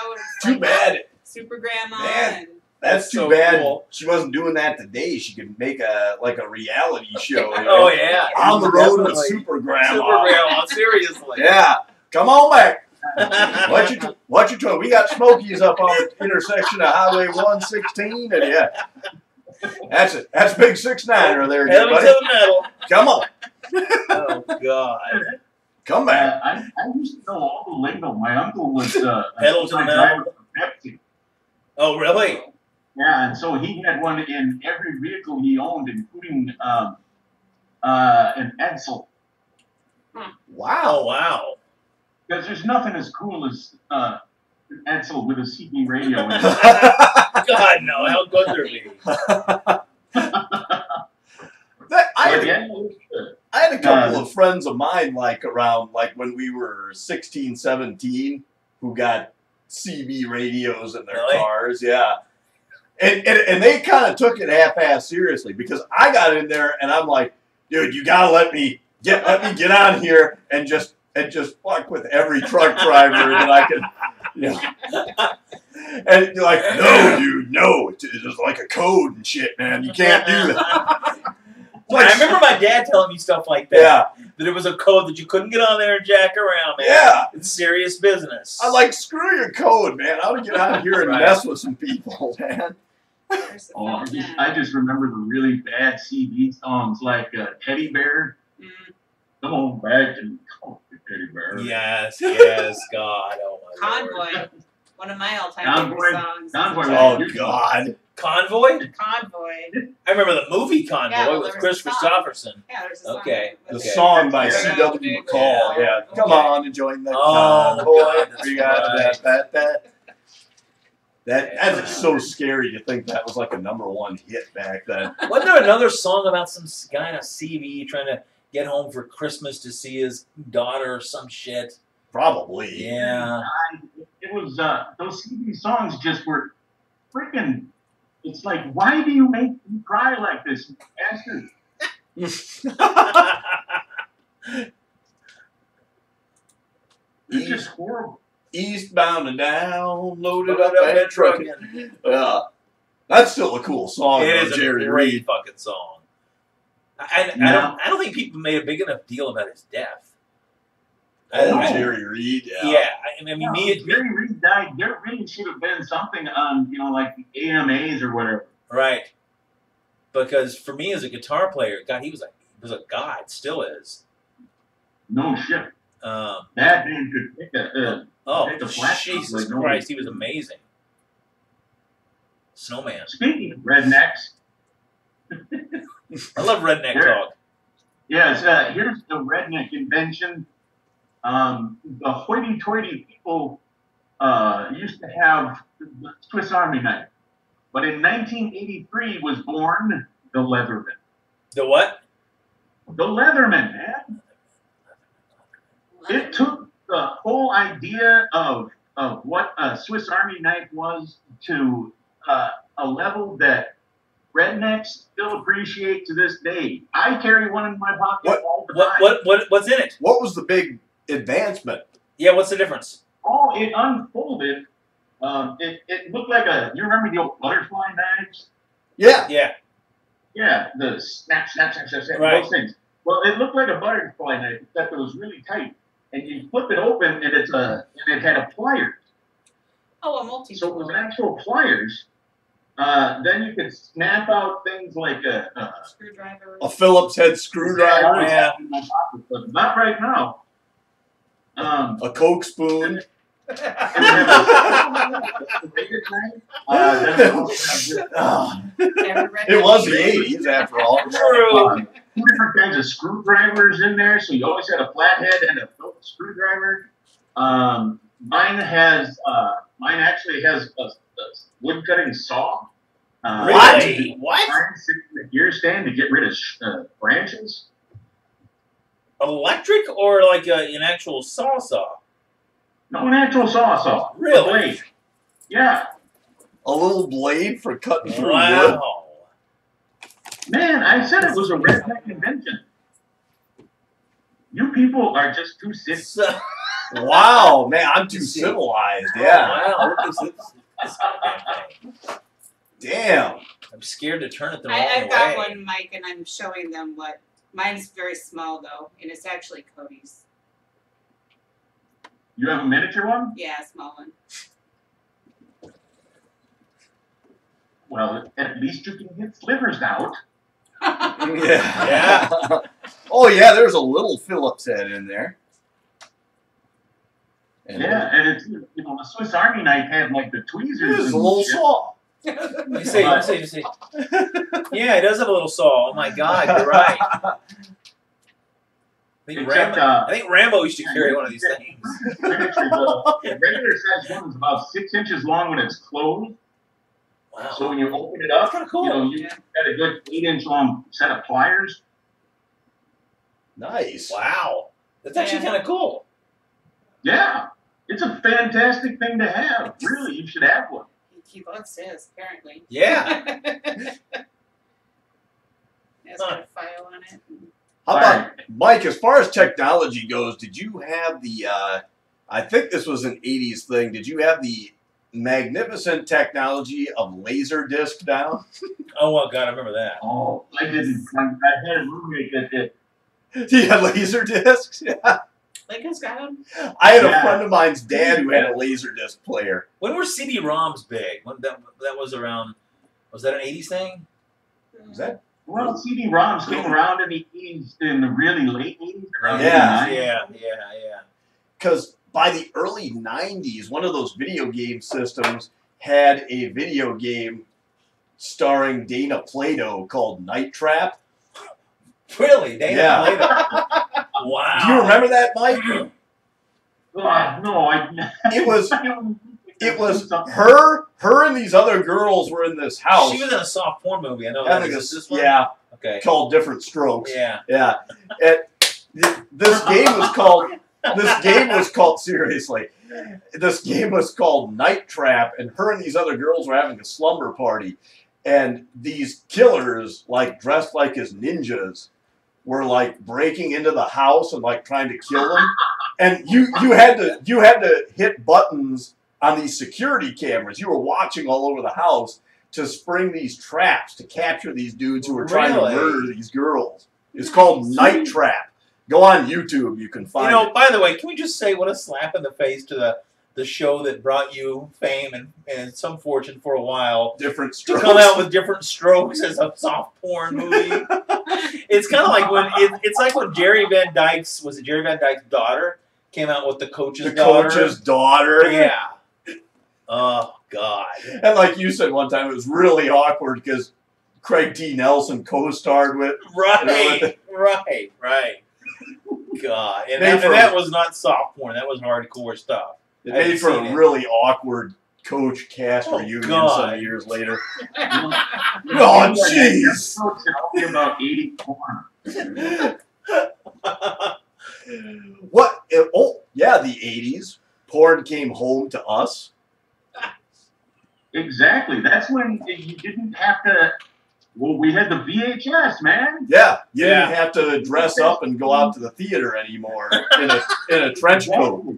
Too like bad. Super Grandma. Man. And That's too so bad. cool. She wasn't doing that today. She could make a reality show. You Oh, know? yeah. On the road with Definitely. Super Grandma. Super Grandma, seriously. Yeah. Come on back. What you doing? We got Smokies up on the intersection of Highway 116, and yeah, that's it. That's Big 6'9" there, Pedal buddy. to the metal. Come on, Oh, God. come back. I used to know all the lingo. My uncle was a Pedal to the metal. driver for Pepsi. Oh, really? Yeah, and so he had one in every vehicle he owned, including an Edsel. Wow. Oh, wow. Because there's nothing as cool as an Edsel with a CB radio in it. God, no. How could there be? I had a couple of friends of mine, around when we were 16, 17, who got CB radios in their Really? cars. Yeah. And they kind of took it half-ass seriously, because I got in there and I'm like, dude, you gotta let me get on here and just fuck with every truck driver that I can, you know. And you're like, no, dude, no, it's like a code and shit, man. You can't do that. I remember my dad telling me stuff like that. Yeah. That it was a code that you couldn't get on there and jack around, man. Yeah. It's serious business. I'm like, screw your code, man. I want to get out here and Right. mess with some people, man. there's the Oh, phone then. I just remember the really bad CD songs like Teddy Bear. Mm. Come on back and call me Teddy Bear. Yes, God. Oh, my Lord. Convoy. One of my all-time Convoy. favorite songs. Convoy. Oh, God. Convoy? Convoy. I remember the movie Convoy Yeah, well, with there Chris was a song. Christopherson. Yeah, there's a song. Okay. The Okay. song by Yeah. C.W. McCall. Yeah. Come Okay. on and join the Oh, convoy. God, that's We got right. That is so scary to think that was like a #1 hit back then. Wasn't there another song about some guy in a CB trying to get home for Christmas to see his daughter or some shit? Probably. Yeah. It was those CD songs just were freaking. It's like, why do you make me cry like this, you bastard? It's just horrible. Eastbound and down, loaded Loaded up up and and trucking. Yeah. That's still a cool song, It though, is a Jerry great Reed. fucking song. I don't think people made a big enough deal about his death. Oh, I- Jerry Reed. Yeah. Yeah, I mean, No, Jerry Reed died. There really should have been something on, like the AMAs or whatever. right. Because for me as a guitar player, God, he was a god, still is. No shit. Um, That man could pick a. oh, Take a flat Jesus top like no Christ, one. he was amazing. Snowman. Speaking of rednecks, I love redneck Here. talk. yes, here's the redneck invention. The hoity-toity people used to have the Swiss Army knife. But in 1983 was born the Leatherman. The what? The Leatherman, man. It took the whole idea of what a Swiss Army knife was to a level that rednecks still appreciate to this day. I carry one in my pocket all the time. What's in it? What was the big advancement? Yeah, what's the difference? Oh, it unfolded. It looked like you remember the old butterfly knives? Yeah. Yeah. Yeah, the snap, Right. those things. Well, it looked like a butterfly knife, except it was really tight. And you flip it open, and it had a pliers. Oh, a multi So it was actual pliers, Then you could snap out things like a Screwdriver. A Phillips head screwdriver, Yeah. in my pocket, but not right now. a Coke spoon. Then we also have this, Ah, Every record. it was the 80s, after all. True. 2 different kinds of screwdrivers in there, so you always had a flathead and a Phillips screwdriver. Mine actually has a wood cutting saw. Really? What? Mine sits in the gear stand to get rid of branches. Electric or like an actual saw? No, an actual saw. Really? A blade. Yeah. A little blade for cutting through wood. Wow. Man, I said it was a redneck invention. You people are just too sick. So, Wow, man, I'm too civilized. Yeah. Wow. Look at this goddamn thing. Damn. I'm scared to turn it the wrong I've got way. one, Mike, and I'm showing them what. Mine's very small though, and it's actually Cody's. You have a miniature one? Yeah, small one. Well, at least you can get slivers out. Yeah. Oh, yeah, there's a little Phillips head in there. And Yeah, and it's, the Swiss Army knife had like the tweezers. There's a and little shit. saw. You see. Yeah, it does have a little saw. Oh my God, you're right. Except, I think Rambo used to carry one of these things. Miniature, the regular size one is about 6 inches long when it's closed. Wow. So when you open it up, That's kinda cool. you got a good 8-inch long set of pliers. Nice. Wow. That's actually kind of cool. Yeah, it's a fantastic thing to have. Really, you should have one. He loves his, apparently. Yeah. It's got a file on it. How about, Mike, as far as technology goes, did you have the, I think this was an 80s thing, did you have the magnificent technology of Laserdisc down? Oh, well, God, I remember that. Oh, I didn't. I had a roommate that did. He had Laserdiscs? Yeah. Lincoln's got them. I had a Yeah. friend of mine's dad who had a Laserdisc player. When were CD-ROMs big? When that was around, was that an 80s thing? Was that? Well, CD-ROMs came around in the 80s, in the really late 80s. Around Yeah. 89. Yeah. Because by the early 90s, one of those video game systems had a video game starring Dana Plato called Night Trap. Really? Dana Yeah. played it? Wow. Do you remember that, Mike? No, It was her and these other girls were in this house. She was in a soft porn movie. I know I that. think Is it's this one? yeah, Okay. called Different Strokes. Yeah. Yeah. This game was called seriously. This game was called Night Trap, and her and these other girls were having a slumber party, and these killers, like dressed like as ninjas, were like breaking into the house and like trying to kill them. And you had to hit buttons on these security cameras. You were watching all over the house to spring these traps to capture these dudes who were trying to Really? murder these girls. It's called Night Trap. Go on YouTube, you can find it. By the way, can we just say what a slap in the face to the show that brought you fame and some fortune for a while Different to Strokes. come out with Different Strokes as a soft porn movie? It's kind of like when it's like when Jerry Van Dyke's daughter came out with the coach's daughter. Coach's daughter. Yeah. Oh God. And like you said one time, it was really awkward because Craig T. Nelson co-starred with. Right. God. And that was not soft porn. That was hardcore stuff. It I haven't made for seen a it. really awkward coach cast reunion God. some years later. Oh, jeez. Talking about 80 porn. What? Oh, yeah, the 80s. Porn came home to us. Exactly. That's when you didn't have to. Well, we had the VHS, man. Yeah, you Yeah. didn't have to dress up and go out to the theater anymore in a trench coat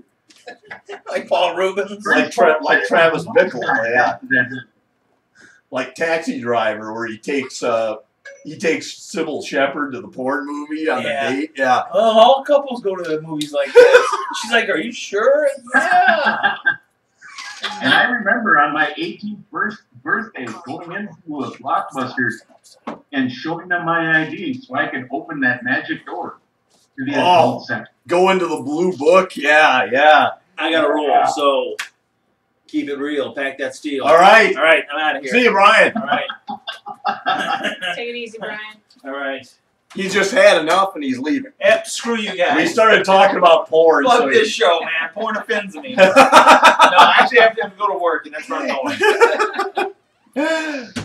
Like Paul Rubens. like Travis Bickle. Yeah, like Taxi Driver, where he takes Sybil Shepherd to the porn movie on Yeah. the date. Yeah, Oh, all couples go to the movies like this. She's like, "Are you sure?" Yeah. And I remember on my 18th birthday going into a Blockbuster and showing them my ID so I could open that magic door to the adult section. Go into the blue book. Yeah, yeah. I got to roll, so keep it real. Pack that steel. All right. All right, I'm out of here. See you, Brian. All right. Take it easy, Brian. All right. He's just had enough and he's leaving. Yep, screw you guys. We started talking about porn. Fuck so this show, man. Porn offends me. No, I actually have to go to work, and that's where I'm going.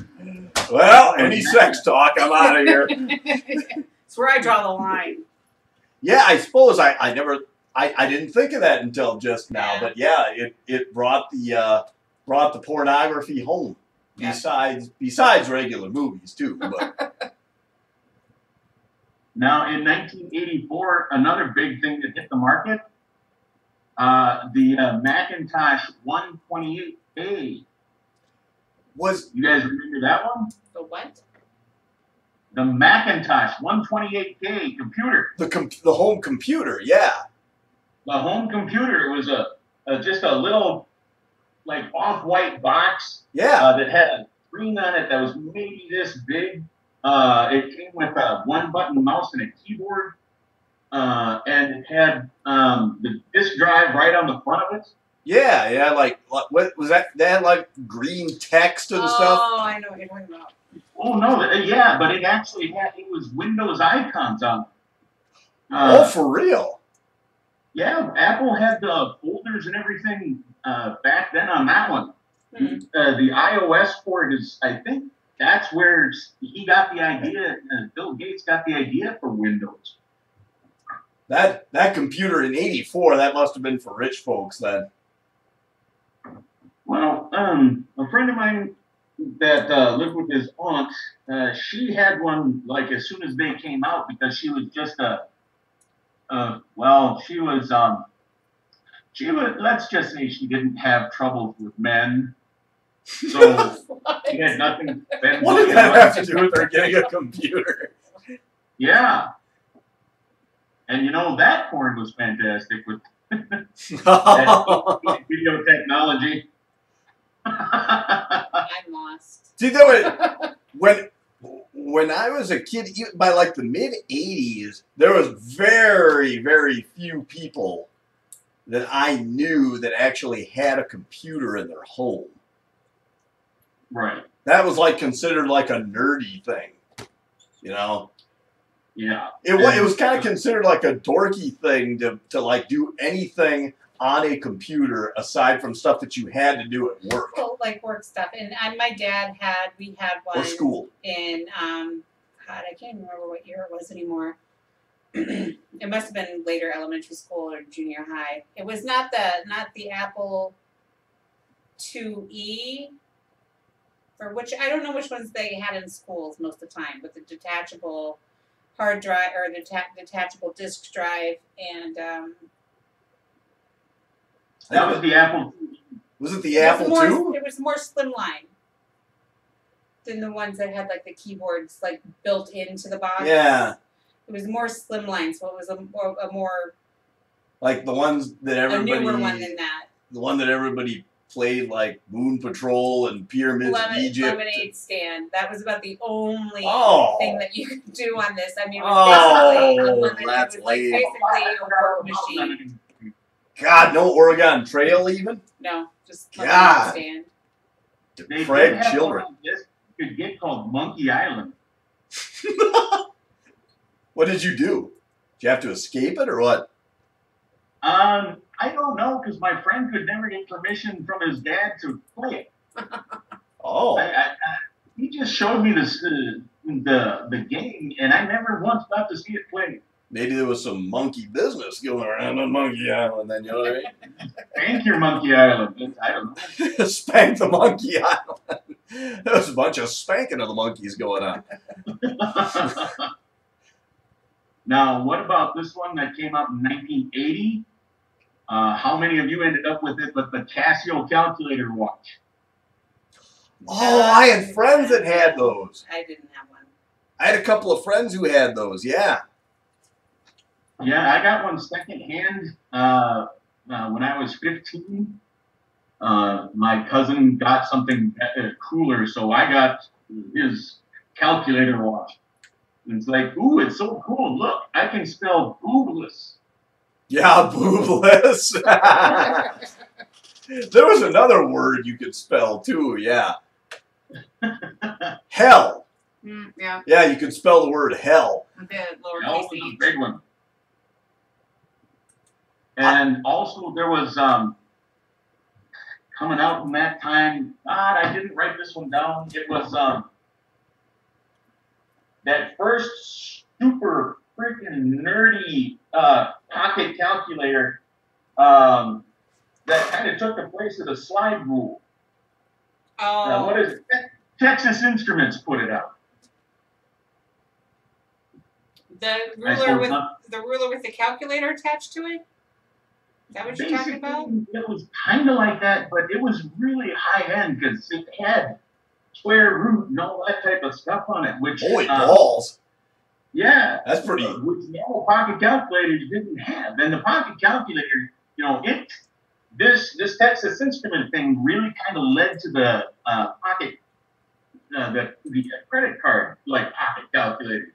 Well, any sex talk, I'm out of here. It's where I draw the line. Yeah, I suppose I didn't think of that until just now, Yeah. but yeah, it brought the pornography home. Yeah. Besides regular movies too, but Now, in 1984, another big thing that hit the market, the Macintosh 128A. You guys remember that one? The what? The Macintosh 128K computer. the home computer, yeah. The home computer was just a little like off-white box Yeah. that had a screen on it that was maybe this big. It came with a one-button mouse and a keyboard, and it had the disk drive right on the front of it. Yeah, like what was that? They had like green text and stuff. Oh, I know what you're talking about. Oh no, yeah, but it actually it was Windows icons on it. Oh, for real? Yeah, Apple had the folders and everything back then on that one. Hmm. The iOS port is, I think, that's where he got the idea. Bill Gates got the idea for Windows. That computer in '84, that must have been for rich folks then. Well, a friend of mine that lived with his aunt, she had one like as soon as they came out because she was just she was, let's just say she didn't have troubles with men. So she had nothing. What did that have to do with her getting a computer? Yeah. And you know, that porn was fantastic with that video technology. I'm lost. See, that was, when I was a kid, even by like the mid '80s, there was very, very few people that I knew that actually had a computer in their home. Right. That was like considered like a nerdy thing, you know. Yeah. It was kind of considered like a dorky thing to like do anything on a computer aside from stuff that you had to do at work Well, like work stuff. And my dad we had one or school. in God, I can't even remember what year it was anymore. It must have been later elementary school or junior high. It was not the Apple IIe, for which I don't know which ones they had in schools most of the time, with the detachable hard drive or the detachable disk drive, and That was the Apple. Was it the Apple II? It was more slimline than the ones that had like the keyboards like built into the box. Yeah. It was more slimline, so it was a more Like the ones that everybody, a newer one than that. the one that everybody played, like Moon Patrol and Pyramids of Egypt. Lemonade stand. That was about the only Oh. thing that you could do on this. I mean, it was basically that's it was like lame. basically a work machine. God, no Oregon Trail even? No, just God. lemonade stand. They Depraved did have children. one you could get called Monkey Island. What did you do? Did you have to escape it or what? I don't know because my friend could never get permission from his dad to play it. Oh. He just showed me this the game, and I never once got to see it played. Maybe there was some monkey business going around on Monkey Island then, you know what I mean? Thank you, Monkey Island. I don't know. Spank the Monkey Island. There was a bunch of spanking of the monkeys going on. Now, what about this one that came out in 1980? How many of you ended up with it with the Casio calculator watch? Oh, I had friends that had those. I didn't have one. I had a couple of friends who had those, yeah. Yeah, I got one secondhand when I was 15. My cousin got something cooler, so I got his calculator watch. And it's like, ooh, it's so cool. Look, I can spell boobless. Yeah, boobless. There was another word you could spell too, yeah. Hell. Yeah. Yeah, you could spell the word hell. With the That lowercase was a h. big one. And also there was coming out in that time. God, I didn't write this one down. It was that first super freaking nerdy pocket calculator that kind of took the place of the slide rule. Oh. What is it? Texas Instruments put it out. The I ruler suppose with not. the ruler with the calculator attached to it? Is that what you're talking about? Basically, it was kind of like that, but it was really high end because it had square root and all that type of stuff on it. Which Holy balls. yeah, That's pretty. Which normal pocket calculators didn't have. And the pocket calculator, you know, this Texas Instrument thing really kind of led to the pocket the credit card like pocket calculators.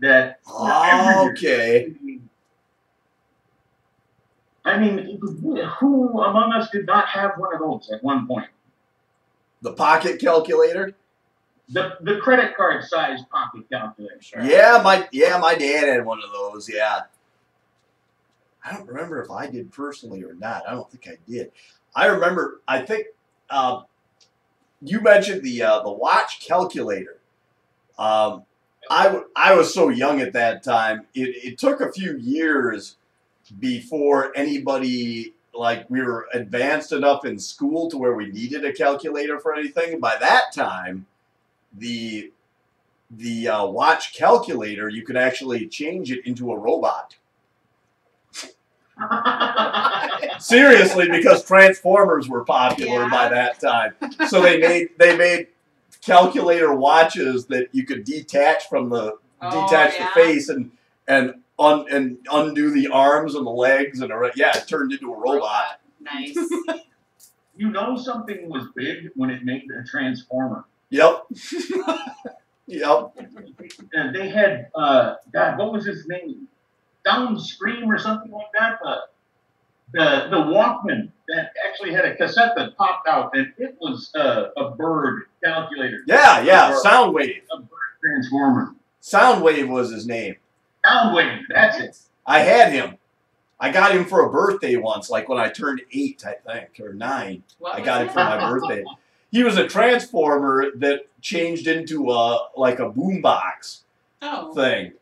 That Okay. I mean, who among us did not have one of those at one point? The pocket calculator? The credit card size pocket calculator. Sure. Yeah, my dad had one of those, yeah. I don't remember if I did personally or not. I don't think I did. I remember, I think you mentioned the watch calculator. I was so young at that time. It took a few years before anybody, like, we were advanced enough in school to where we needed a calculator for anything. By that time, the watch calculator, you could actually change it into a robot. Seriously, because Transformers were popular by that time. So they made calculator watches that you could detach from the the face and undo the arms and the legs and it turned into a robot. Nice. You know something was big when it made a Transformer. Yep. Yep. And they had God, what was his name? Downscream or something like that. The Walkman that actually had a cassette that popped out, and it was a bird calculator. Yeah. Soundwave. A bird transformer. Soundwave was his name. Soundwave. That's it. I had him. I got him for a birthday once, like when I turned 8, I think, or 9. I got him for my birthday. He was a transformer that changed into a boombox thing,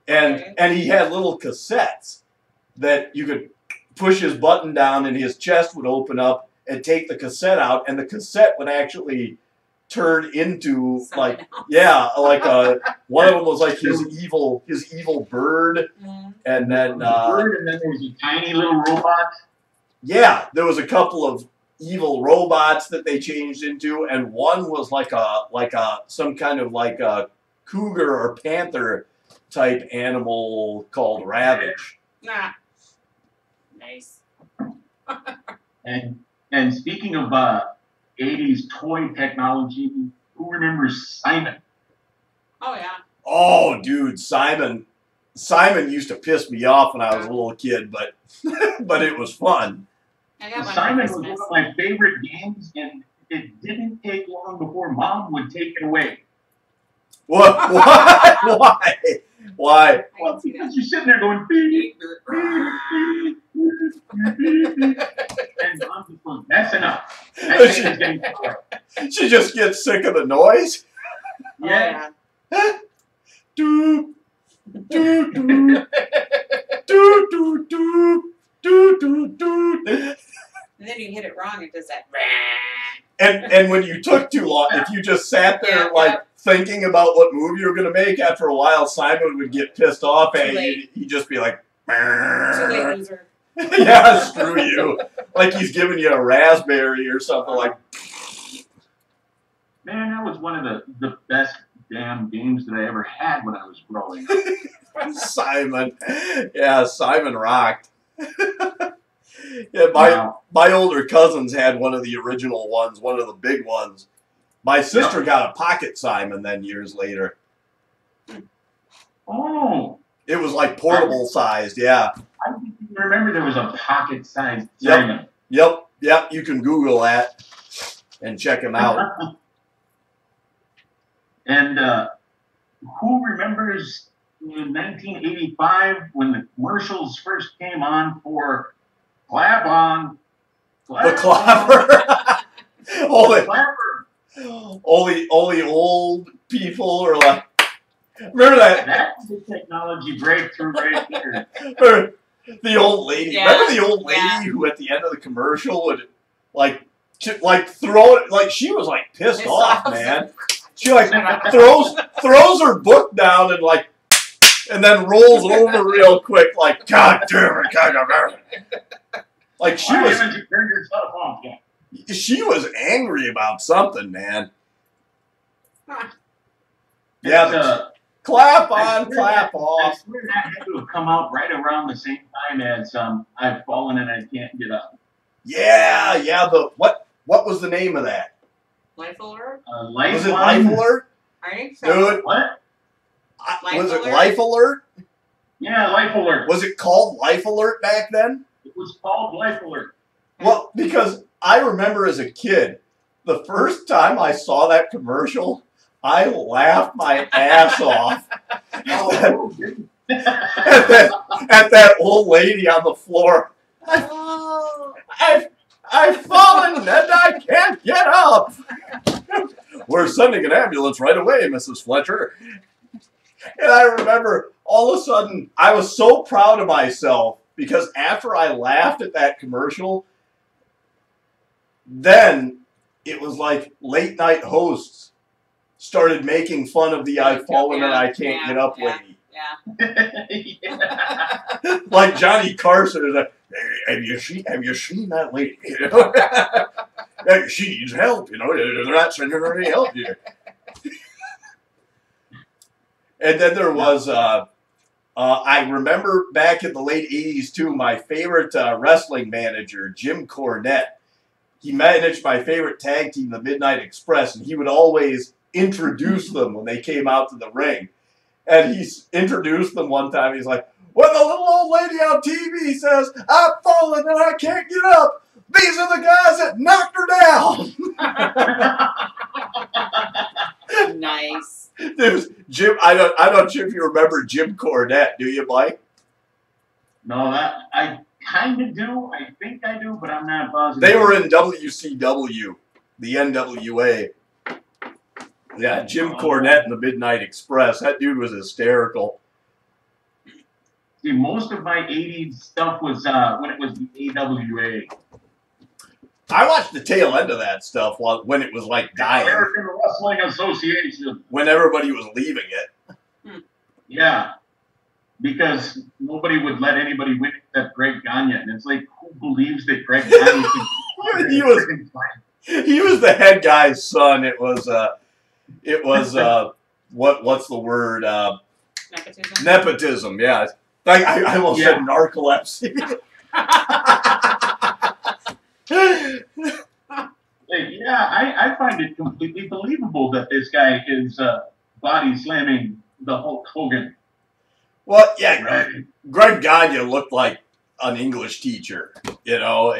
and he had little cassettes that you could push his button down, and his chest would open up and take the cassette out, and the cassette would actually turn into one of them was like his evil bird, and then bird, and then there was a tiny little robot. Yeah, there was a couple of evil robots that they changed into, and one was like some kind of like a cougar or panther type animal called Ravage. Nah. Nice. And speaking of 80s toy technology, who remembers Simon? Oh yeah. Oh, dude, Simon used to piss me off when I was a little kid, but but it was fun. Simon was one of my favorite games, and it didn't take long before Mom would take it away. What? Why? Why? Well, because you're sitting there going beep, beep, beep, beep, beep, and Mom just goes, "That's enough." She just gets sick of the noise. Yeah. Doop, doop, doop, doop, doop, doop, doop, doop, doop. And then you hit it wrong, it does that. And when you took too long, if you just sat there thinking about what move you were going to make, after a while Simon would get pissed off and he'd just be like, too late, loser. Yeah, screw you. Like he's giving you a raspberry or something like. Man, that was one of the best damn games that I ever had when I was growing up. Simon. Yeah, Simon rocked. Yeah, Wow. my older cousins had one of the original ones, one of the big ones. My sister got a pocket Simon then years later. Oh, It was like portable sized, yeah. I didn't even remember there was a pocket-sized Yep. Simon. Yep, you can Google that and check them out. And who remembers in 1985 when the commercials first came on for Clap On? The clapper. only, Clapper. only old people are like, remember that? That's the technology breakthrough right there. Remember the old lady. Yeah, Remember the old lady yeah. who at the end of the commercial would like throw it, like she was like pissed off, man. She like throws her book down and then rolls over real quick, like God damn it, God damn it. Like Why haven't you turned yourself off yet? she was angry about something, man. It's, Yeah, clap I on, swear clap I off. swear that had to have come out right around the same time as I've Fallen and I Can't Get Up. Yeah. The what was the name of that? Life alert? Was it Life Alert? I think so. Dude, What? Life was it Alert? Life Alert? Yeah, Life Alert. Was it called Life Alert back then? It was called Life Alert. Well, because I remember as a kid, the first time I saw that commercial, I laughed my ass off Oh, at that old lady on the floor. Oh. I've fallen and I can't get up. We're sending an ambulance right away, Mrs. Fletcher. And I remember all of a sudden I was so proud of myself because after I laughed at that commercial, then it was like late night hosts started making fun of the I've fallen and I can't get up lady. Yeah. Like Johnny Carson is like, hey, have you seen that lady? You know? Hey, she needs help, you know, they're not sending her any help here. And then there was I remember back in the late 80s too, my favorite wrestling manager, Jim Cornette. He managed my favorite tag team, the Midnight Express, and he would always introduce them when they came out to the ring. And he introduced them one time. He's like, when the little old lady on TV says, I've fallen and I can't get up, these are the guys that knocked her down. Nice. There's Jim. I don't know if you remember Jim Cornette. Do you, Mike? No, that I kind of do. I think I do, but I'm not positive. They were in WCW, the NWA. Yeah, Jim Cornette and the Midnight Express. That dude was hysterical. See, most of my 80s stuff was when it was the AWA. I watched the tail end of that stuff when it was like dying. American Wrestling Association. When everybody was leaving it. Yeah. Because nobody would let anybody win except Greg Gagne. And it's like, who believes that Greg Gagne He was the head guy's son. It was what's the word? Nepotism. Nepotism, yeah. I almost said narcolepsy. I find it completely believable that this guy is body slamming the Hulk Hogan. Well, yeah, Right. Greg Gagne looked like an English teacher, you know.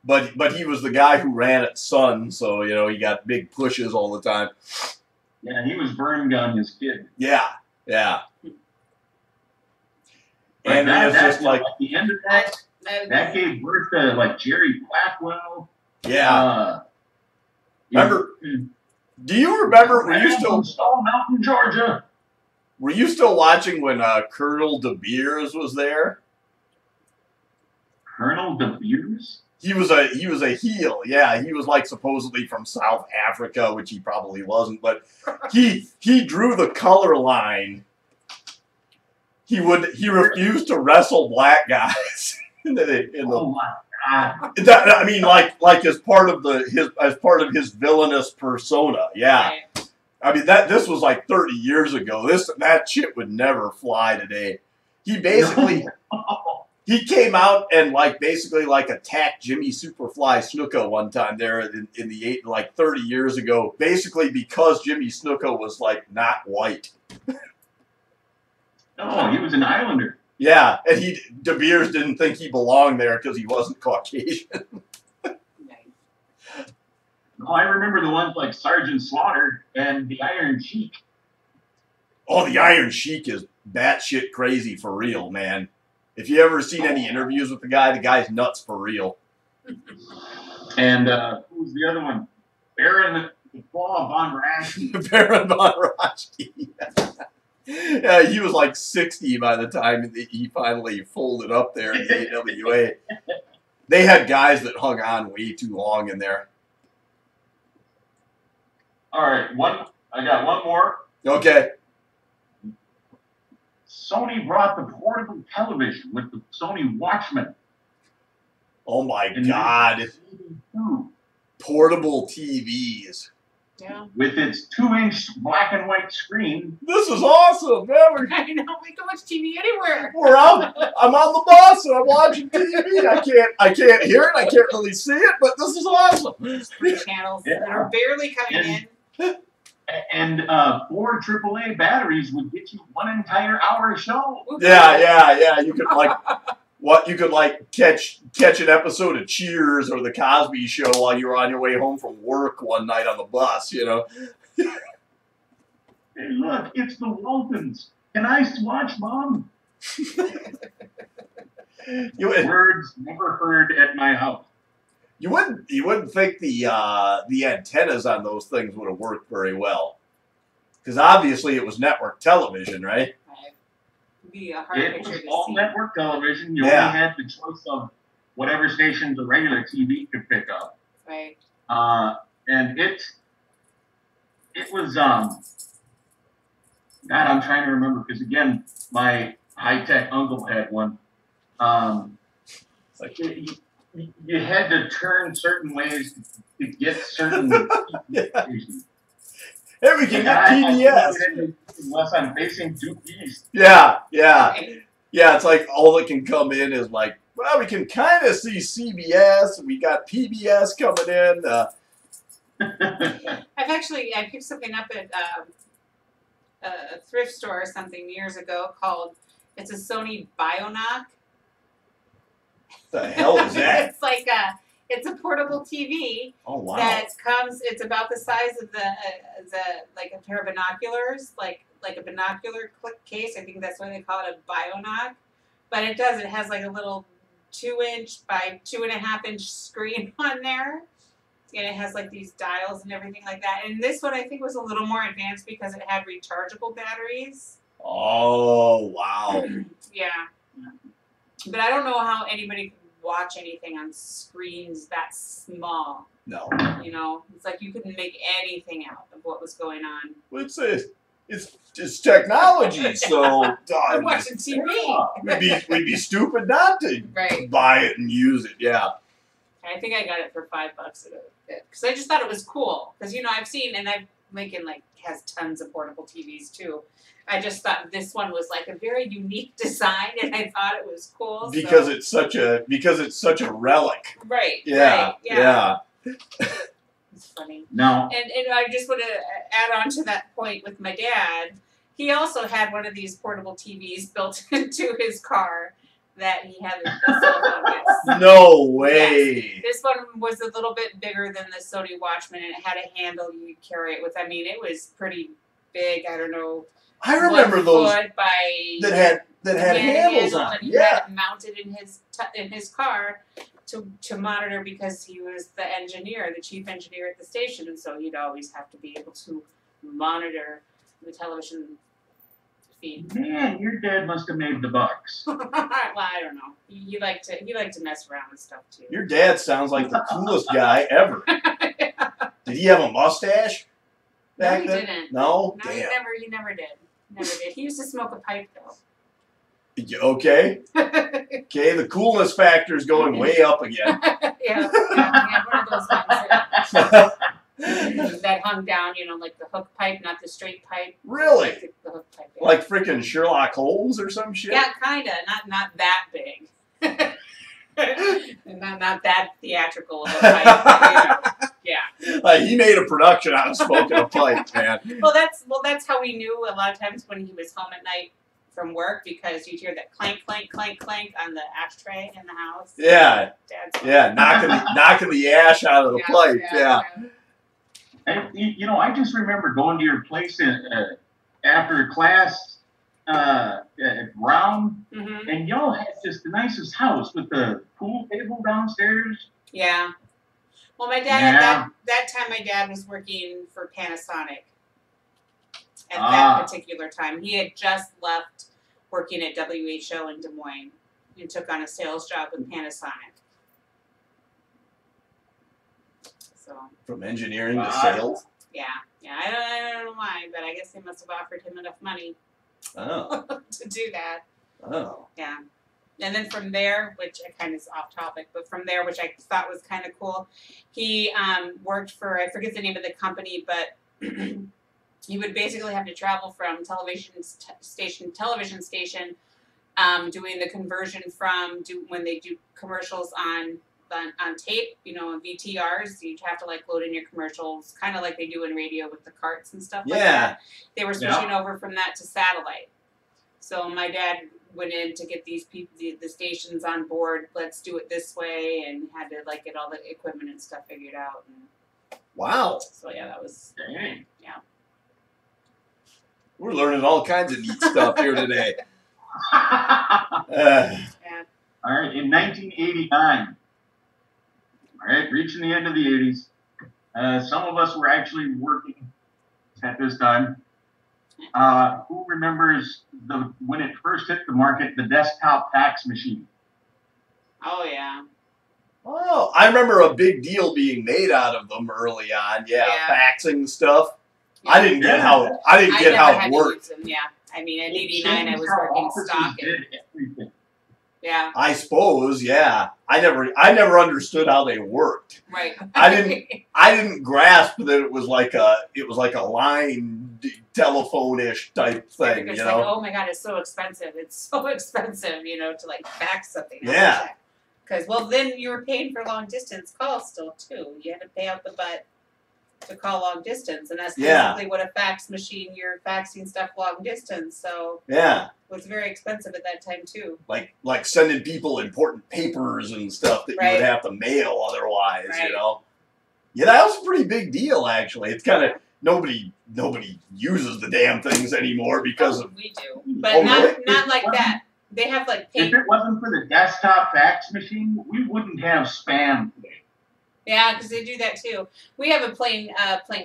But he was the guy who ran at Sun, so you know he got big pushes all the time. Yeah, he was Vern Gagne's kid. Yeah. But And it was just like, at the end of that gave birth to like Jerry Blackwell. yeah. Remember? Do you remember? Were you from Stone Mountain, Georgia? Were you still watching when Colonel De Beers was there? Colonel De Beers? He was a heel. Yeah, he was like supposedly from South Africa, which he probably wasn't, but he drew the color line. He refused to wrestle black guys Oh my God! I mean, like as part of his villainous persona. Yeah. Right. I mean this was like 30 years ago. That shit would never fly today. He basically He came out and like basically like attacked Jimmy Superfly Snuka one time there in the 30 years ago, basically because Jimmy Snuka was like not white. Oh, he was an Islander. Yeah, and De Beers didn't think he belonged there because he wasn't Caucasian. Oh, I remember the ones like Sergeant Slaughter and the Iron Sheik. Oh, the Iron Sheik is batshit crazy for real, man. If you ever seen any interviews with the guy's nuts for real. And who was the other one? Baron von Raschke. Baron von Raschke. Yeah, he was like 60 by the time he finally folded up there in the AWA. They had guys that hung on way too long in there. All right, I got one more. Okay. Sony brought the portable television with the Sony Watchman. Oh my God. 1982. Portable TVs. Yeah. With its 2-inch black and white screen. This is awesome, man. I know, we can watch TV anywhere. I'm on the bus and I'm watching TV. I can't hear it. I can't really see it, but this is awesome. There's 3 channels that are barely coming in. And 4 AAA batteries would get you 1 entire hour show. Yeah. You could catch an episode of Cheers or The Cosby Show while you were on your way home from work one night on the bus, you know. Hey, look, it's the Waltons. Can I watch, Mom? Words never heard at my house. You wouldn't think the antennas on those things would have worked very well, because obviously it was network television, right? Be a hard It picture was to all see. network television. You only had the choice of whatever station the regular TV could pick up. Right. And it was God, I'm trying to remember because again, my high-tech uncle had one. Like you had to turn certain ways to get certain stations. Hey, we can get PBS. Unless I'm facing due east. Yeah. It's like all that can come in is like, well, we can kind of see CBS. We got PBS coming in. I picked something up at a thrift store or something years ago called, it's a Sony Bionoc. The hell is that? It's like it's a portable TV. Oh wow! That comes. It's about the size of the like a pair of binoculars, like a binocular clip case. I think that's why they call it a Bionoc. But it does. It has like a little 2-inch by 2.5-inch screen on there, and it has like these dials and everything like that. And this one I think was a little more advanced because it had rechargeable batteries. Oh wow! Yeah. But I don't know how anybody could watch anything on screens that small. No. You know, it's like you couldn't make anything out of what was going on. Well, it's technology, so I'm watching TV. we'd be stupid not to buy it and use it. Yeah. I think I got it for $5 because I just thought it was cool. Because I've seen, and Lincoln has tons of portable TVs too. I just thought this one was like a very unique design, and I thought it was cool. Because it's such a relic. Right. Yeah. Right, yeah. It's funny. No. And I just want to add on to that point with my dad. He also had one of these portable TVs built into his car that he had a cell phone with. No way. Yes. This one was a little bit bigger than the Sony Watchman, and it had a handle you could carry it with. I mean, it was pretty big. I don't know. I remember those that had handles on. And he had it mounted in his car to monitor because he was the chief engineer at the station, and so he'd always have to be able to monitor the television feed. Man, your dad must have made the bucks. Well, I don't know. He liked to mess around with stuff too. Your dad sounds like the coolest guy ever. Did he have a mustache back then? He didn't. No? No, damn. he never did. Never did. He used to smoke a pipe though. Okay. Okay, the coolness factor is going way up again. Yeah, one of those ones that hung down, like the hook pipe, not the straight pipe. Really? Like the hook pipe. Yeah. Like freaking Sherlock Holmes or some shit? Yeah, kinda. Not that big. not that theatrical of a pipe, but, yeah. He made a production out of smoking a pipe, man. Well, that's how we knew a lot of times when he was home at night from work, because you'd hear that clank, clank, clank, clank on the ashtray in the house. Yeah. Dad's Yeah, knocking the ash out of the pipe. Yeah. And, you know, I just remember going to your place after class at Brown, Mm-hmm. and y'all had just the nicest house with the pool table downstairs. Yeah. Well, my dad at that time, my dad was working for Panasonic. At that particular time, he had just left working at WHO in Des Moines and took on a sales job with Panasonic. So. From engineering to sales. Yeah. I don't know why, but I guess they must have offered him enough money Oh. to do that. Oh. Yeah. And then from there, which I kind of is off topic, but from there, which I thought was kind of cool, he worked for, I forget the name of the company, but he would basically have to travel from television station, doing the conversion from when they do commercials on tape, you know, on VTRs, you'd have to like load in your commercials, kind of like they do in radio with the carts and stuff like that. They were switching over from that to satellite. So my dad went in to get these people, the stations on board. Let's do it this way, and had to like get all the equipment and stuff figured out. And wow. so yeah, that was yeah. We're learning all kinds of neat stuff here today. Yeah. All right, in 1989, all right, reaching the end of the 80s, some of us were actually working at this time. Who remembers when it first hit the market, the desktop fax machine? Oh yeah. Oh, I remember a big deal being made out of them early on. Yeah. Faxing stuff. Yeah. I didn't get how it worked. Them, yeah. I mean, in '89, I was working stock. Yeah. I suppose, yeah. I never understood how they worked. Right. I didn't grasp that it was like a line telephone-ish type thing, Because you like, know. oh my God, it's so expensive. It's so expensive, you know, to like fax something. Yeah. Because then you were paying for long distance calls still too. You had to pay out the butt to call long distance, and that's basically what a fax machine. You're faxing stuff long distance, so yeah, it was very expensive at that time too. Like sending people important papers and stuff that you would have to mail otherwise, you know. Yeah, that was a pretty big deal actually. It's kind of nobody uses the damn things anymore because of we do, but not like that. They have like paper. If it wasn't for the desktop fax machine, we wouldn't have spam today. Yeah, because they do that too. We have a plain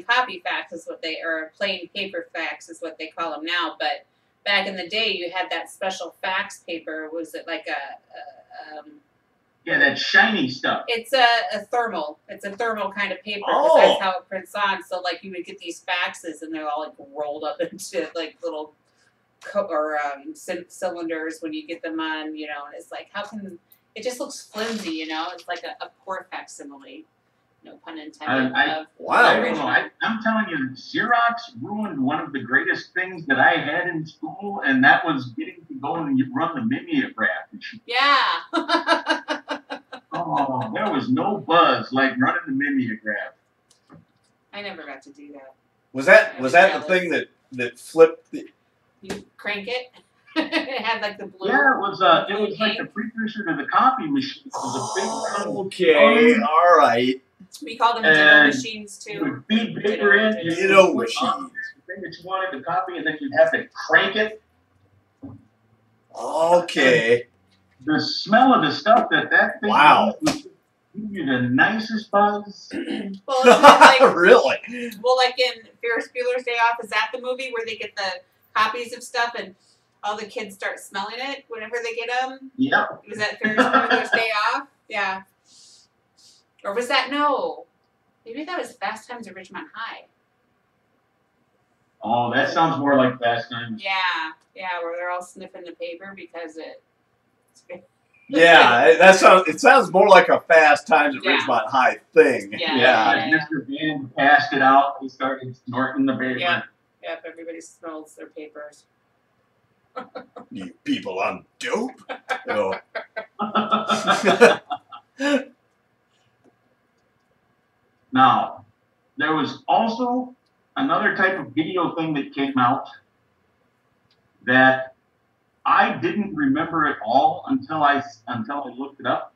copy fax is what or plain paper fax is what they call them now. But back in the day, you had that special fax paper. Was it like yeah, that shiny stuff. It's a thermal. It's a thermal kind of paper because that's how it prints on. So like you would get these faxes and they're all like rolled up into like little cylinders when you get them on, you know. And it's like, how can it just looks flimsy, you know? It's like a poor facsimile. No pun intended. I'm telling you, Xerox ruined one of the greatest things that I had in school, and that was getting to go and run the mimeograph. Yeah. Oh, there was no buzz like running the mimeograph. I never got to do that. Was that the thing that flipped the? You crank it. It had like the blue. Yeah, it was like the precursor to the copy machine. It was a big okay, all right. We call them ditto machines too. You would feed paper in, ditto machines. The thing that you wanted to copy, and then you'd have to crank it. Okay. The smell of the stuff that thing would give you the nicest buzz. Well, like, really? Well, like in Ferris Bueller's Day Off, is that the movie where they get the copies of stuff and all the kids start smelling it whenever they get them? Yeah. Was that Ferris Bueller's Day Off? Yeah. Or was that maybe that was Fast Times at Ridgemont High. Oh, that sounds more like Fast Times. Yeah, where they're all sniffing the paper because it. Yeah, it sounds more like a Fast Times at Ridgemont High thing. Yeah. Mr. Van passed it out. He started snorting the paper. Yep, everybody smells their papers. You people on dope? Oh. Now, there was also another type of video thing that came out that I didn't remember at all until I looked it up.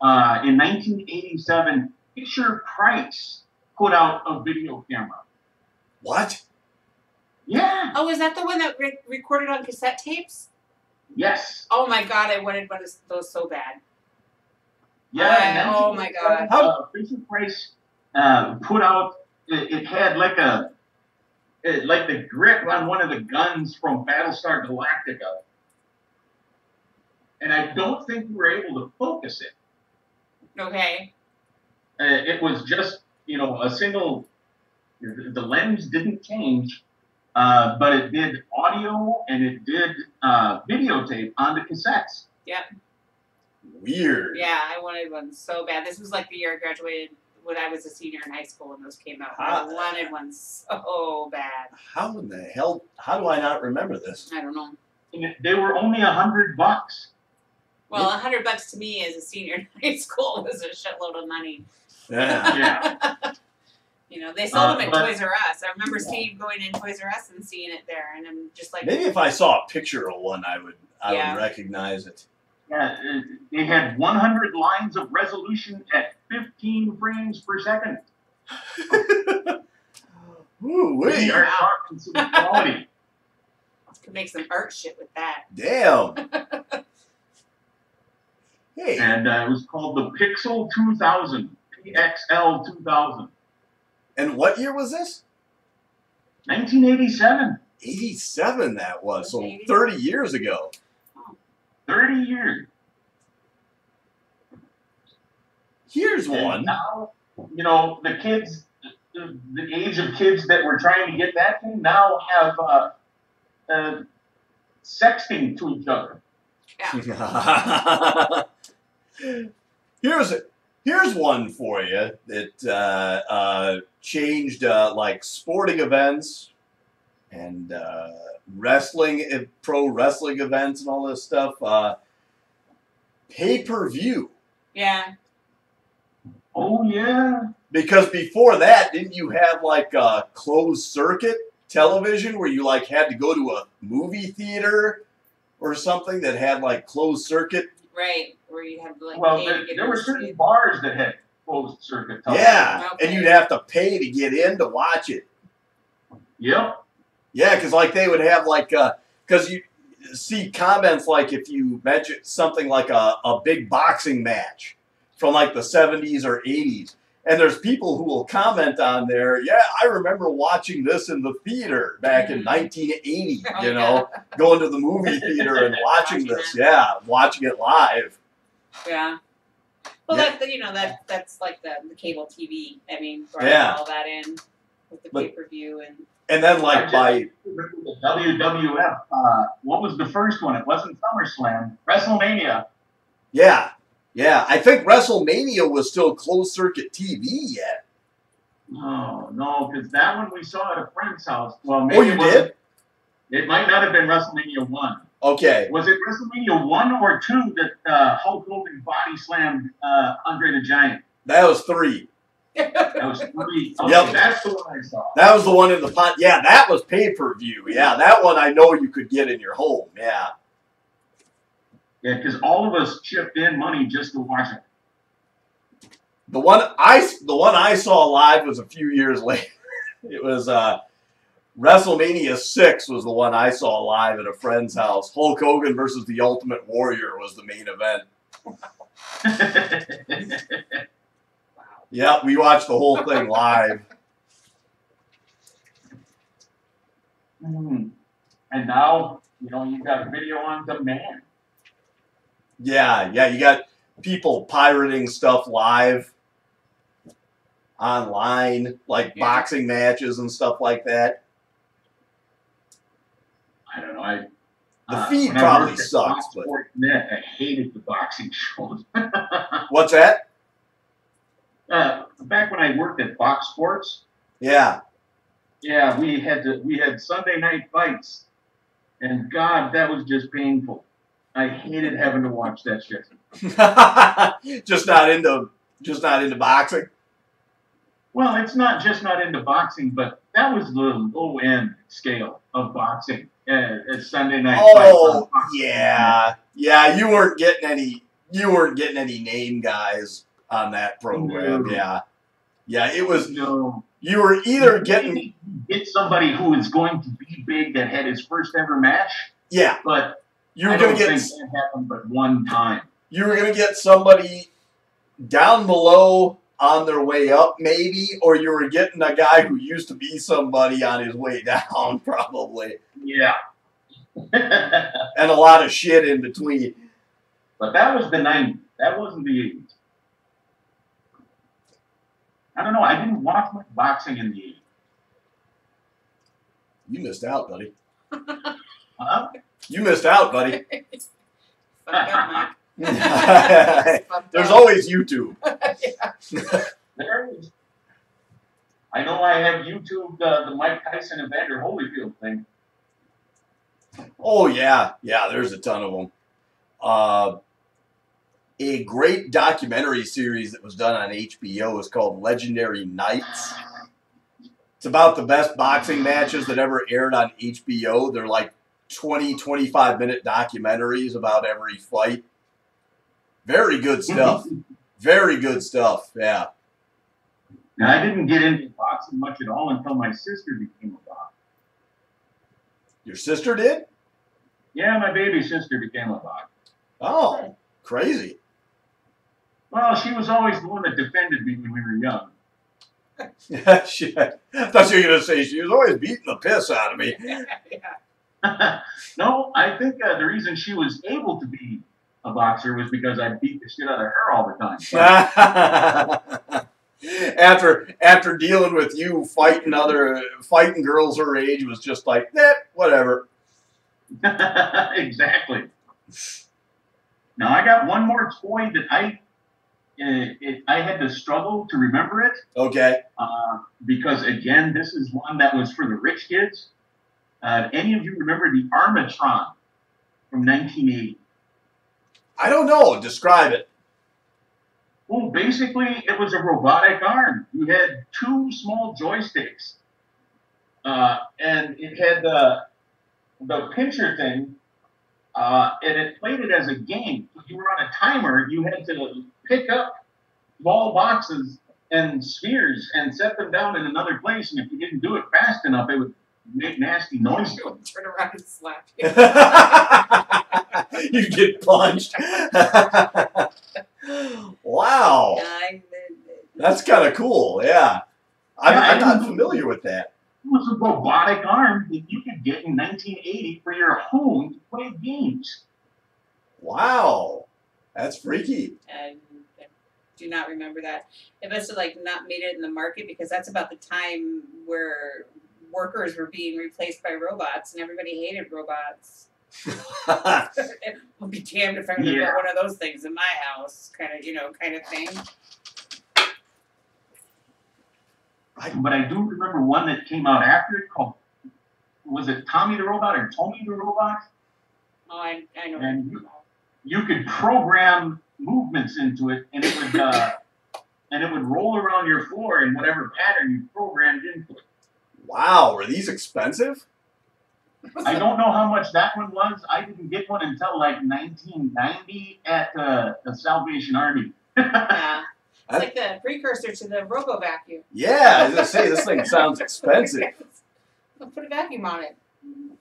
In 1987, Fisher Price put out a video camera. What? Yeah. Oh, is that the one that recorded on cassette tapes? Yes. Oh my God, I wanted one of those so bad. Yeah. in Oh my God. 1987, Fisher Price put out. It had like the grip on one of the guns from Battlestar Galactica, and I don't think we were able to focus it. Okay. It was just, a single. The lens didn't change, but it did audio and it did videotape on the cassettes. Yep. Weird. Yeah, I wanted one so bad. This was like the year I graduated when I was a senior in high school when those came out. I wanted one so bad. How in the hell? How do I not remember this? I don't know. And they were only $100. Well, $100 to me as a senior in high school was a shitload of money. Yeah. Yeah. They sold them at Toys R Us. I remember going in Toys R Us and seeing it there, and I'm just like, Maybe if I saw a picture of one, I would Yeah. recognize it. Yeah, they had 100 lines of resolution at 15 frames per second. Ooh, We wait. are talking some quality. could make some art shit with that. Damn. Hey. And it was called the Pixel 2000, PXL 2000. And what year was this? 1987. 87 that was. So 87. 30 years ago. 30 years. Here's And one. now, the kids, the age of kids that were trying to get that thing now have sexting to each other. Here's one for you that changed like sporting events and wrestling, pro wrestling events and all this stuff. Pay-per-view. Yeah. Oh, yeah. Because before that, didn't you have like a closed circuit television where you like had to go to a movie theater or something that had like closed circuit? Right. Where you have to like Well, pay to get there were in. certain bars that had closed circuit television. Yeah, Okay. and you'd have to pay to get in to watch it. Yep. Yeah, because like they would have like, because you see comments like if you mention something like a big boxing match from like the 70s or 80s, and there's people who will comment on there, yeah, I remember watching this in the theater back in 1980, Oh, going to the movie theater and watching this, watching it live. Yeah. Well, Yeah. that's like the cable TV. I mean, brought Yeah. all that in with the But- pay-per-view and. And then like by, The WWF. What was the first one? It wasn't SummerSlam. WrestleMania. yeah, I think WrestleMania was still closed circuit TV yet. Oh, no, because that one we saw at a friend's house. Well, Oh, maybe you it wasn't- did? It might not have been WrestleMania 1. Okay. Was it WrestleMania 1 or 2 that Hulk Hogan body slammed Andre the Giant? That was 3. That was 3. Okay, Yep. that's the one I saw. That was the one in the pot. Yeah, that was pay-per-view. Yeah, that one I know you could get in your home. Yeah. Yeah, because all of us chipped in money just to watch it. The one I saw live was a few years later. It was WrestleMania 6 was the one I saw live at a friend's house. Hulk Hogan versus the Ultimate Warrior was the main event. Yeah, we watched the whole thing live. And now, you've got video on demand. Yeah, you got people pirating stuff live online, like Yeah. boxing matches and stuff like that. I don't know. The feed when I probably worked at sucks, Fox but Sports Net, I hated the boxing shows. what's that? Back when I worked at Fox Sports, Yeah. yeah, we had Sunday night fights, and God, that was just painful. I hated having to watch that shit. just not into boxing. Well, it's not into boxing, but that was the low end scale of boxing at Sunday night. Oh yeah, yeah. You weren't getting any name guys on that program. No. Yeah, yeah. It was No. you were either getting get somebody who is going to be big that had his first ever match, yeah. but You were I gonna don't get think that happened but one time. you were gonna get somebody down below on their way up, maybe, or you were getting a guy who used to be somebody on his way down, probably, Yeah. and a lot of shit in between. But that was the 90s. That wasn't the 80s. I don't know. I didn't watch much boxing in the 80s. You missed out, buddy. Huh? You missed out, buddy. Fucked up, Mike. There's Fucked up. always YouTube. Yeah. There is. I know I have YouTube the Mike Tyson and Vander Holyfield thing. Oh yeah, yeah. There's a ton of them. A great documentary series that was done on HBO is called Legendary Nights. It's about the best boxing matches that ever aired on HBO. They're like 20, 25-minute documentaries about every fight. Very good stuff. Very good stuff. Yeah. Now, I didn't get into boxing much at all until my sister became a boxer. Your sister did? Yeah, my baby sister became a boxer. Oh, crazy. Well, she was always the one that defended me when we were young. Shit. I thought you were going to say she was always beating the piss out of me. Yeah. No, I think the reason she was able to be a boxer was because I beat the shit out of her all the time. After dealing with you fighting girls her age was just like, whatever. Exactly. Now I got one more toy that I had to struggle to remember it Okay. because again, this is one that was for the rich kids. Any of you remember the Armatron from 1980? I don't know. Describe it. Well, basically, it was a robotic arm. You had two small joysticks, and it had the pincher thing, and it played it as a game. If you were on a timer, you had to pick up small boxes and spheres and set them down in another place, and if you didn't do it fast enough, it would make nasty noises. Turn around and slap you. You get punched. Wow. That's kind of cool. Yeah. I'm not familiar with that. It was a robotic arm that you could get in 1980 for your home to play games. Wow. That's freaky. I do not remember that. It must have not made it in the market because that's about the time where workers were being replaced by robots and everybody hated robots. I'll be damned if I'm gonna get one of those things in my house, kind of thing. But I do remember one that came out after it called, was it Tommy the Robot or Tommy the Robot? Oh, I know. And you could program movements into it, and it would roll around your floor in whatever pattern you programmed into it. Wow. Were these expensive? I don't know how much that one was. I didn't get one until 1990 at the Salvation Army. Yeah. It's like the precursor to the Robo Vacuum. Yeah, I was going to say, this thing sounds expensive. Put a vacuum on it.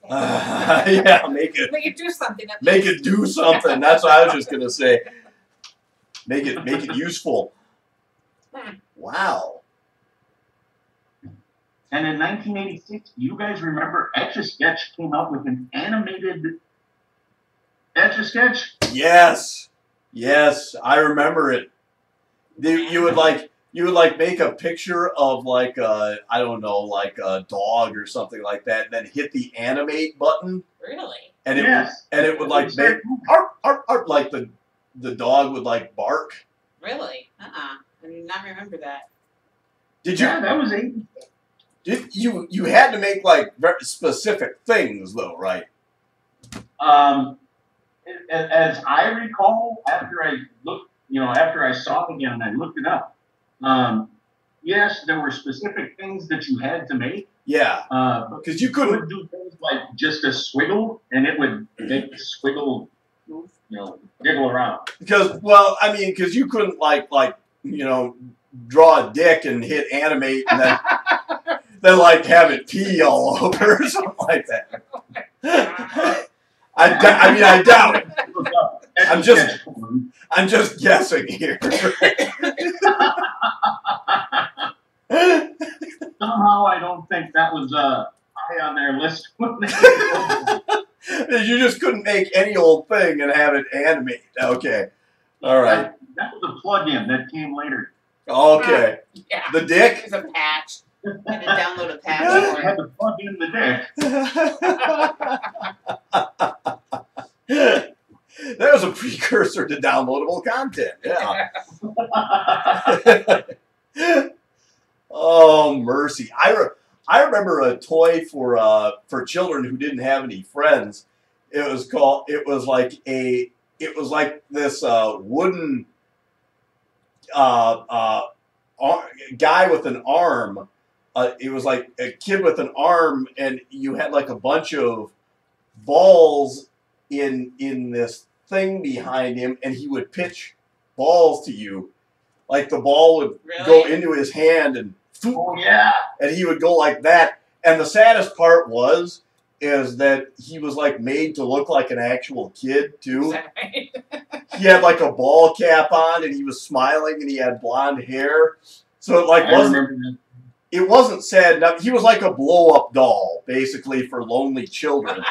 Yeah, make it do something. Make it do something. That's what I was just going to say. Make it useful. Wow. And in 1986, do you guys remember Etch-a-Sketch came out with an animated Etch-a-Sketch? Yes. Yes, I remember it. You would make a picture of a dog or something like that, and then hit the animate button. Really? And it would make arp, like the dog would bark. Really? I do not remember that. Did you? Yeah, that was 80. You had to make very specific things though, right? as I recall, after I looked, after I saw it again and I looked it up, yes, there were specific things that you had to make. Yeah. Because you couldn't do things like just a swiggle, and it would make the swiggle, jiggle around. Because, well, I mean, because you couldn't draw a dick and hit animate and then like have it pee all over or something like that. I doubt it. I'm just guessing here. Somehow I don't think that was high on their list. You just couldn't make any old thing and have it animate. Okay. All right. That was a plug-in that came later. Okay. Yeah. The dick? It was a patch. I had to download a patch I for had it. to plug in the dick. That was a precursor to downloadable content. Yeah. Oh mercy! I remember a toy for children who didn't have any friends. It was like this wooden guy with an arm. It was like a kid with an arm, and you had like a bunch of balls in this thing behind him, and he would pitch balls to you. Like the ball would go into his hand, and and he would go like that. And the saddest part is that he was like made to look like an actual kid too. Right? He had like a ball cap on, and he was smiling, and he had blonde hair. So it wasn't sad enough. He was like a blow up doll, basically, for lonely children.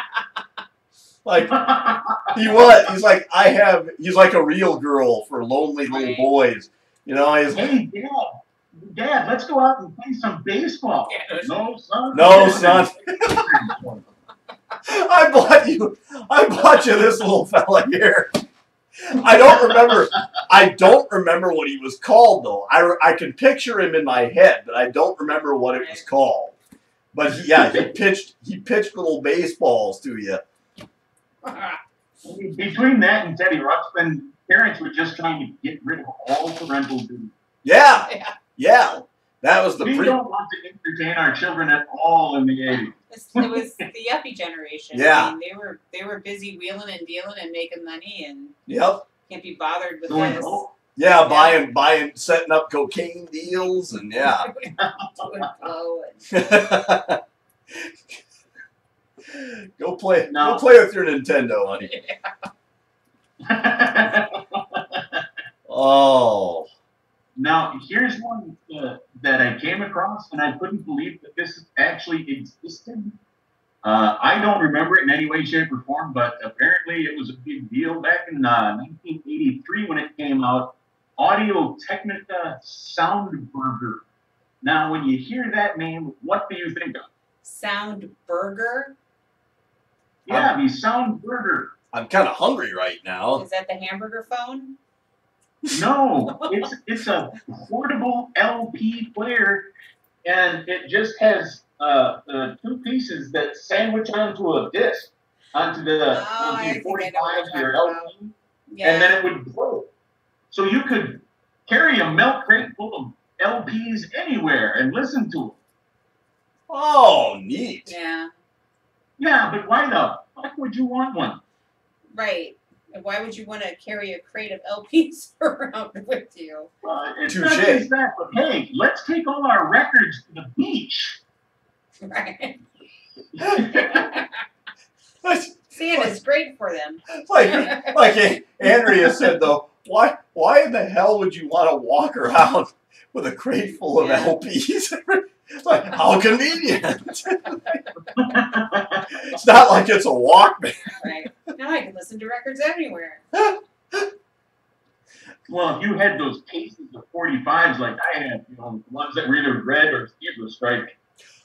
Like he's like he's like a real girl for lonely little boys. Hey, Dad, let's go out and play some baseball. Yeah, No, son. No, son. I bought you this little fella here. I don't remember what he was called though. I can picture him in my head, but I don't remember what it was called. But he pitched little baseballs to you. Between that and Teddy Ruxpin, parents were just trying to get rid of all parental duty. Yeah. That was We don't want to entertain our children at all in the 80s. It was the yuppie generation. Yeah. I mean, they were busy wheeling and dealing and making money, and Yep. can't be bothered with Going this. home. Yeah, buying, setting up cocaine deals, and yeah. Doing blow and Go play with your Nintendo, honey. Oh. Now, here's one that I came across, and I couldn't believe that this actually existed. I don't remember it in any way, shape, or form, but apparently it was a big deal back in 1983 when it came out. Audio-Technica Soundburger. Now, when you hear that name, what do you think of? Sound burger. Yeah, the Soundburger. I'm kind of hungry right now. Is that the hamburger phone? No, it's a portable LP player, and it just has two pieces that sandwich onto a disc, onto the I think I know what 45 you're or talking LP, Yeah. and then it would blow. So you could carry a milk crate full of LPs anywhere and listen to them. Oh, neat. Yeah. Yeah, but why the fuck would you want one? Right. And why would you want to carry a crate of LPs around with you? It's Touche. not just that, but hey, let's take all our records to the beach. Right. That's Santa's great for them. like Andrea said though. Why in the hell would you want to walk around with a crate full of Yeah. LPs? It's like, how convenient. It's not like it's a Walkman. Right. Now I can listen to records anywhere. Well, if you had those cases of 45s like I had, the ones that were either red or zebra striped,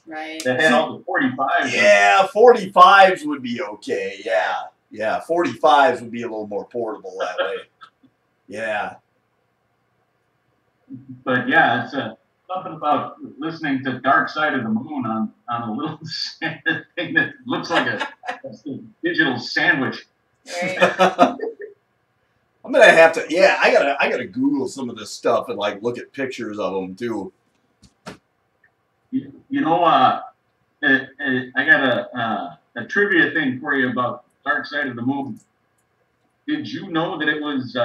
Right. that had all the 45s. Yeah, 45s would be okay. Yeah, 45s would be a little more portable that way. Yeah. But yeah, it's something about listening to Dark Side of the Moon on a little thing that looks like a digital sandwich. Right. I'm gonna have to. Yeah, I gotta Google some of this stuff and like look at pictures of them too. You know, I got a trivia thing for you about Dark Side of the Moon. Did you know that it was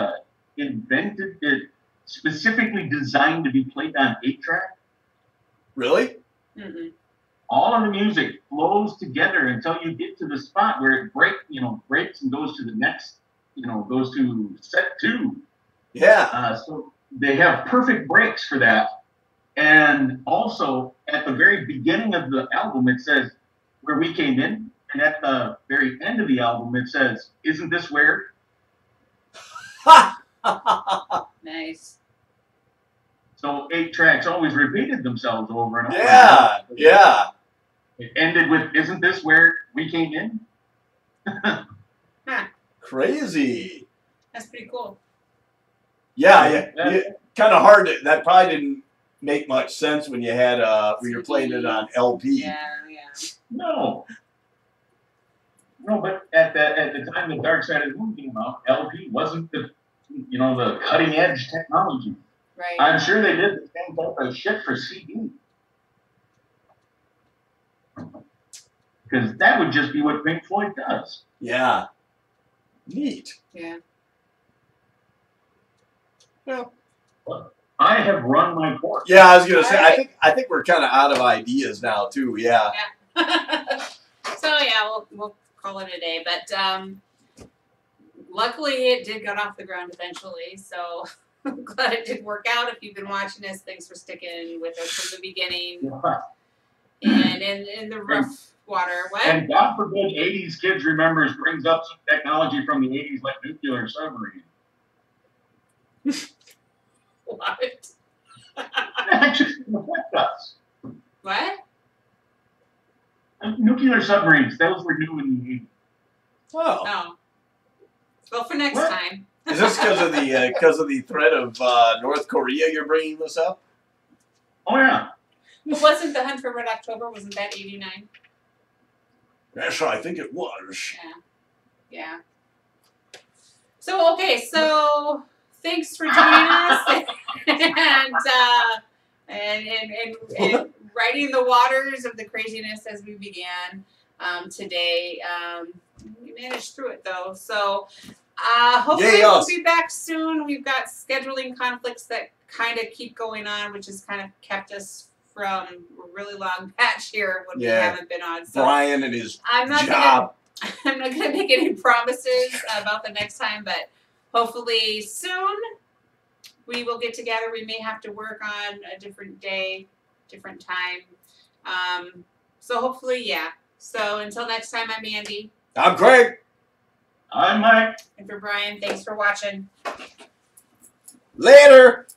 invented, specifically designed to be played on 8-track? Really? Mm-hmm. All of the music flows together until you get to the spot where it breaks and goes to the next, goes to set 2. Yeah. So they have perfect breaks for that. And also, at the very beginning of the album, it says, "Where we came in." And at the very end of the album, it says, "Isn't this weird?" Nice. So 8 tracks always repeated themselves over and over. Yeah. Yeah. It ended with, "Isn't this where we came in?" Crazy. That's pretty cool. Yeah. Kind of hard. That probably didn't make much sense when you had when you're playing it on LP. Yeah. No, but at the time the Dark Side of the Moon came out, LP wasn't the cutting edge technology. Right. I'm sure they did the same type of shit for CD. Because that would just be what Pink Floyd does. Yeah. Neat. Yeah. Well, I have run my course. yeah, I was gonna say. Alright. I think we're kind of out of ideas now too. Yeah. So yeah, we'll call it a day. But luckily, it did get off the ground eventually. So I'm glad it did work out. If you've been watching us, thanks for sticking with us from the beginning and in the rough water. What? And God forbid 80s kids remembers brings up some technology from the 80s like nuclear submarine. What? That just doesn't affect us. What? Nuclear submarines, those were new in the 80s. Oh. Oh. Well, for next What? time. Is this because of the threat of North Korea? You're bringing this up? Oh, yeah. But wasn't the Hunt for Red October? Wasn't that '89? Yes, I think it was. Yeah. So okay, so thanks for joining us and riding the waters of the craziness as we began today. We managed through it though, so hopefully Yay, we'll us. be back soon. We've got scheduling conflicts that kind of keep going on, which has kind of kept us from a really long patch here when we haven't been on. So Brian and his I'm not job. I'm not gonna make any promises about the next time, but hopefully soon we will get together. We may have to work on a different day, different time. So hopefully, yeah. So until next time, I'm Andy. I'm Craig. I'm Mike. And for Brian, thanks for watching. Later.